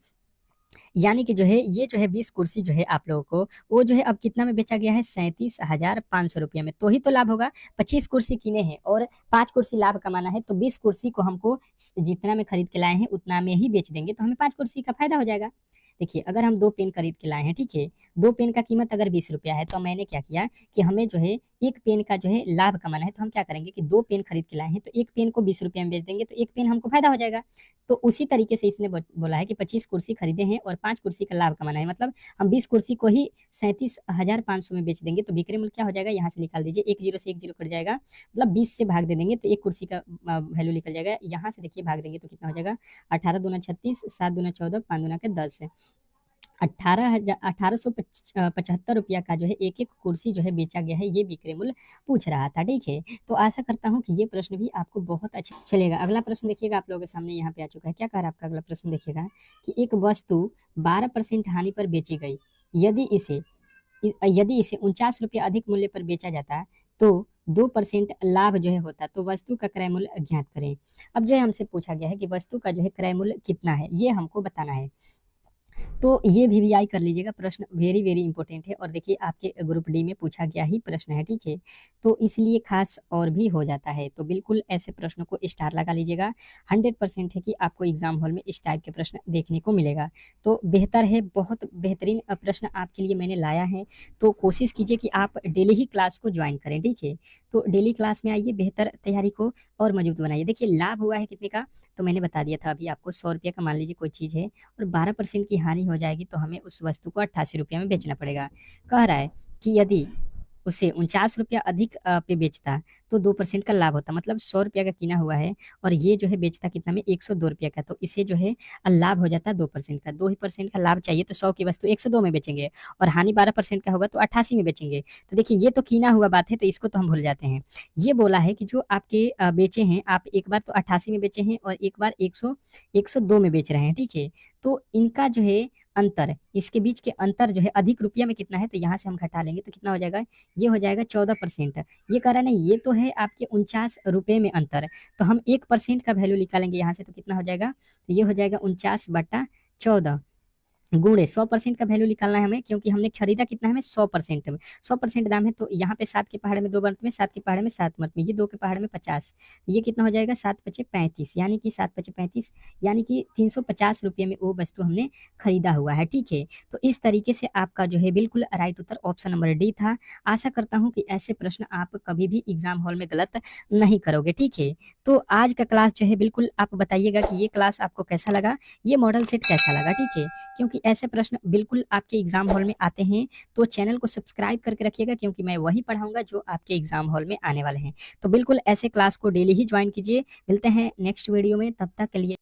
ये जो है 20 कुर्सी जो है आप लोगों को, वो जो है अब कितना में बेचा गया है? 37,500 रुपये में, तो ही तो लाभ होगा। 25 कुर्सी किने हैं और 5 कुर्सी लाभ कमाना है, तो 20 कुर्सी को हमको जितना में खरीद के लाए हैं उतना में ही बेच देंगे, तो हमें 5 कुर्सी का फायदा हो जाएगा। देखिए अगर हम 2 पेन खरीद के लाए हैं, ठीक है, 2 पेन का कीमत अगर 20 रुपया है, तो मैंने क्या किया कि हमें जो है 1 पेन का जो है लाभ कमाना है, तो हम क्या करेंगे कि 2 पेन खरीद के लाए हैं, तो 1 पेन को 20 रुपये में बेच देंगे, तो 1 पेन हमको फायदा हो जाएगा। तो उसी तरीके से इसने बोला है कि 25 कुर्सी खरीदे हैं और 5 कुर्सी का लाभ कमाना है, मतलब हम 20 कुर्सी को ही 37,500 में बेच देंगे, तो विक्रय मूल्य क्या हो जाएगा, यहाँ से निकाल दीजिए, 1 0 से 1 0 कट जाएगा, मतलब 20 से भाग दे देंगे तो 1 कुर्सी का वैल्यू निकल जाएगा। यहाँ से देखिए भाग देंगे तो कितना हो जाएगा, 18 दूना 36, 7 दूना 14, 5 दूना के 10 है, 18,75 रुपया का जो है एक एक कुर्सी जो है बेचा गया है, ये विक्रय मूल्य पूछ रहा था, ठीक है। तो आशा करता हूँ कि ये प्रश्न भी आपको बहुत अच्छा चलेगा। अगला प्रश्न देखिएगा, आप लोगों के सामने यहाँ पे आ चुका है। क्या कह रहा है आपका अगला प्रश्न, देखिएगा कि एक वस्तु 12% हानि पर बेची गई, यदि इसे 49 रुपया अधिक मूल्य पर बेचा जाता तो 2% लाभ जो है होता, तो वस्तु का क्रय मूल्य ज्ञात करें। अब जो है हमसे पूछा गया है कि वस्तु का जो है क्रय मूल्य कितना है, ये हमको बताना है। तो ये वीवीआई कर लीजिएगा, प्रश्न वेरी वेरी इंपॉर्टेंट है और देखिए आपके ग्रुप डी में पूछा गया ही प्रश्न है, ठीक है, तो इसलिए खास और भी हो जाता है, तो बिल्कुल ऐसे प्रश्नों को स्टार लगा लीजिएगा। 100% है कि आपको एग्जाम हॉल में इस टाइप के प्रश्न देखने को मिलेगा, तो बेहतर है, बहुत बेहतरीन प्रश्न आपके लिए मैंने लाया है। तो कोशिश कीजिए कि आप डेली ही क्लास को ज्वाइन करें, ठीक है, तो डेली क्लास में आइए, बेहतर तैयारी को और मजबूत बनाइए। देखिए लाभ हुआ है कितने का, तो मैंने बता दिया था अभी आपको, 100 रुपये का मान लीजिए कोई चीज़ है और 12% की हानि हो जाएगी, तो हमें उस वस्तु को 88 रुपये में बेचना पड़ेगा। कह रहा है कि यदि उसे 49 रुपया अधिक पे बेचता तो 2% का लाभ होता, मतलब 100 रुपया का किना हुआ है और ये जो है बेचता कितना में 102 रुपया का, तो इसे जो है लाभ हो जाता है 2% का। 2% का लाभ चाहिए तो 100 की वस्तु 102 में बेचेंगे और हानि 12% का होगा तो 88 में बेचेंगे। तो देखिए ये तो कीना हुआ बात है, तो इसको तो हम भूल जाते हैं। ये बोला है कि जो आपके बेचे हैं, आप एक बार तो 88 में बेचे हैं और एक बार 102 में बेच रहे हैं, ठीक है, तो इनका जो है अंतर, इसके बीच के अंतर जो है अधिक रुपया में कितना है, तो यहाँ से हम घटा लेंगे तो कितना हो जाएगा, ये हो जाएगा 14%। ये कह रहा है नहीं, ये तो है आपके 49 रुपये में अंतर, तो हम 1% का वैल्यू निकालेंगे यहाँ से, तो कितना हो जाएगा, तो ये हो जाएगा 49/14 गुणे 100% का वैल्यू निकालना है हमें, क्योंकि हमने खरीदा कितना है, हमें 100% में, 100% दाम है, तो यहाँ पे 7 के पहाड़े में 2 बर्त में, 7 के पहाड़े में 7 मर्त में, ये 2 के पहाड़े में 50, ये कितना हो जाएगा, 7 पचे 35, यानी कि 7 पचे 35, यानी कि 350 रुपये में वो वस्तु हमने खरीदा हुआ है, ठीक है। तो इस तरीके से आपका जो है बिल्कुल राइट उत्तर ऑप्शन नंबर डी था। आशा करता हूँ कि ऐसे प्रश्न आप कभी भी एग्जाम हॉल में गलत नहीं करोगे, ठीक है। तो आज का क्लास जो है बिल्कुल आप बताइएगा कि ये क्लास आपको कैसा लगा, ये मॉडल सेट कैसा लगा, ठीक है, क्योंकि ऐसे प्रश्न बिल्कुल आपके एग्जाम हॉल में आते हैं, तो चैनल को सब्सक्राइब करके रखिएगा, क्योंकि मैं वही पढ़ाऊंगा जो आपके एग्जाम हॉल में आने वाले हैं। तो बिल्कुल ऐसे क्लास को डेली ही ज्वाइन कीजिए। मिलते हैं नेक्स्ट वीडियो में, तब तक के लिए।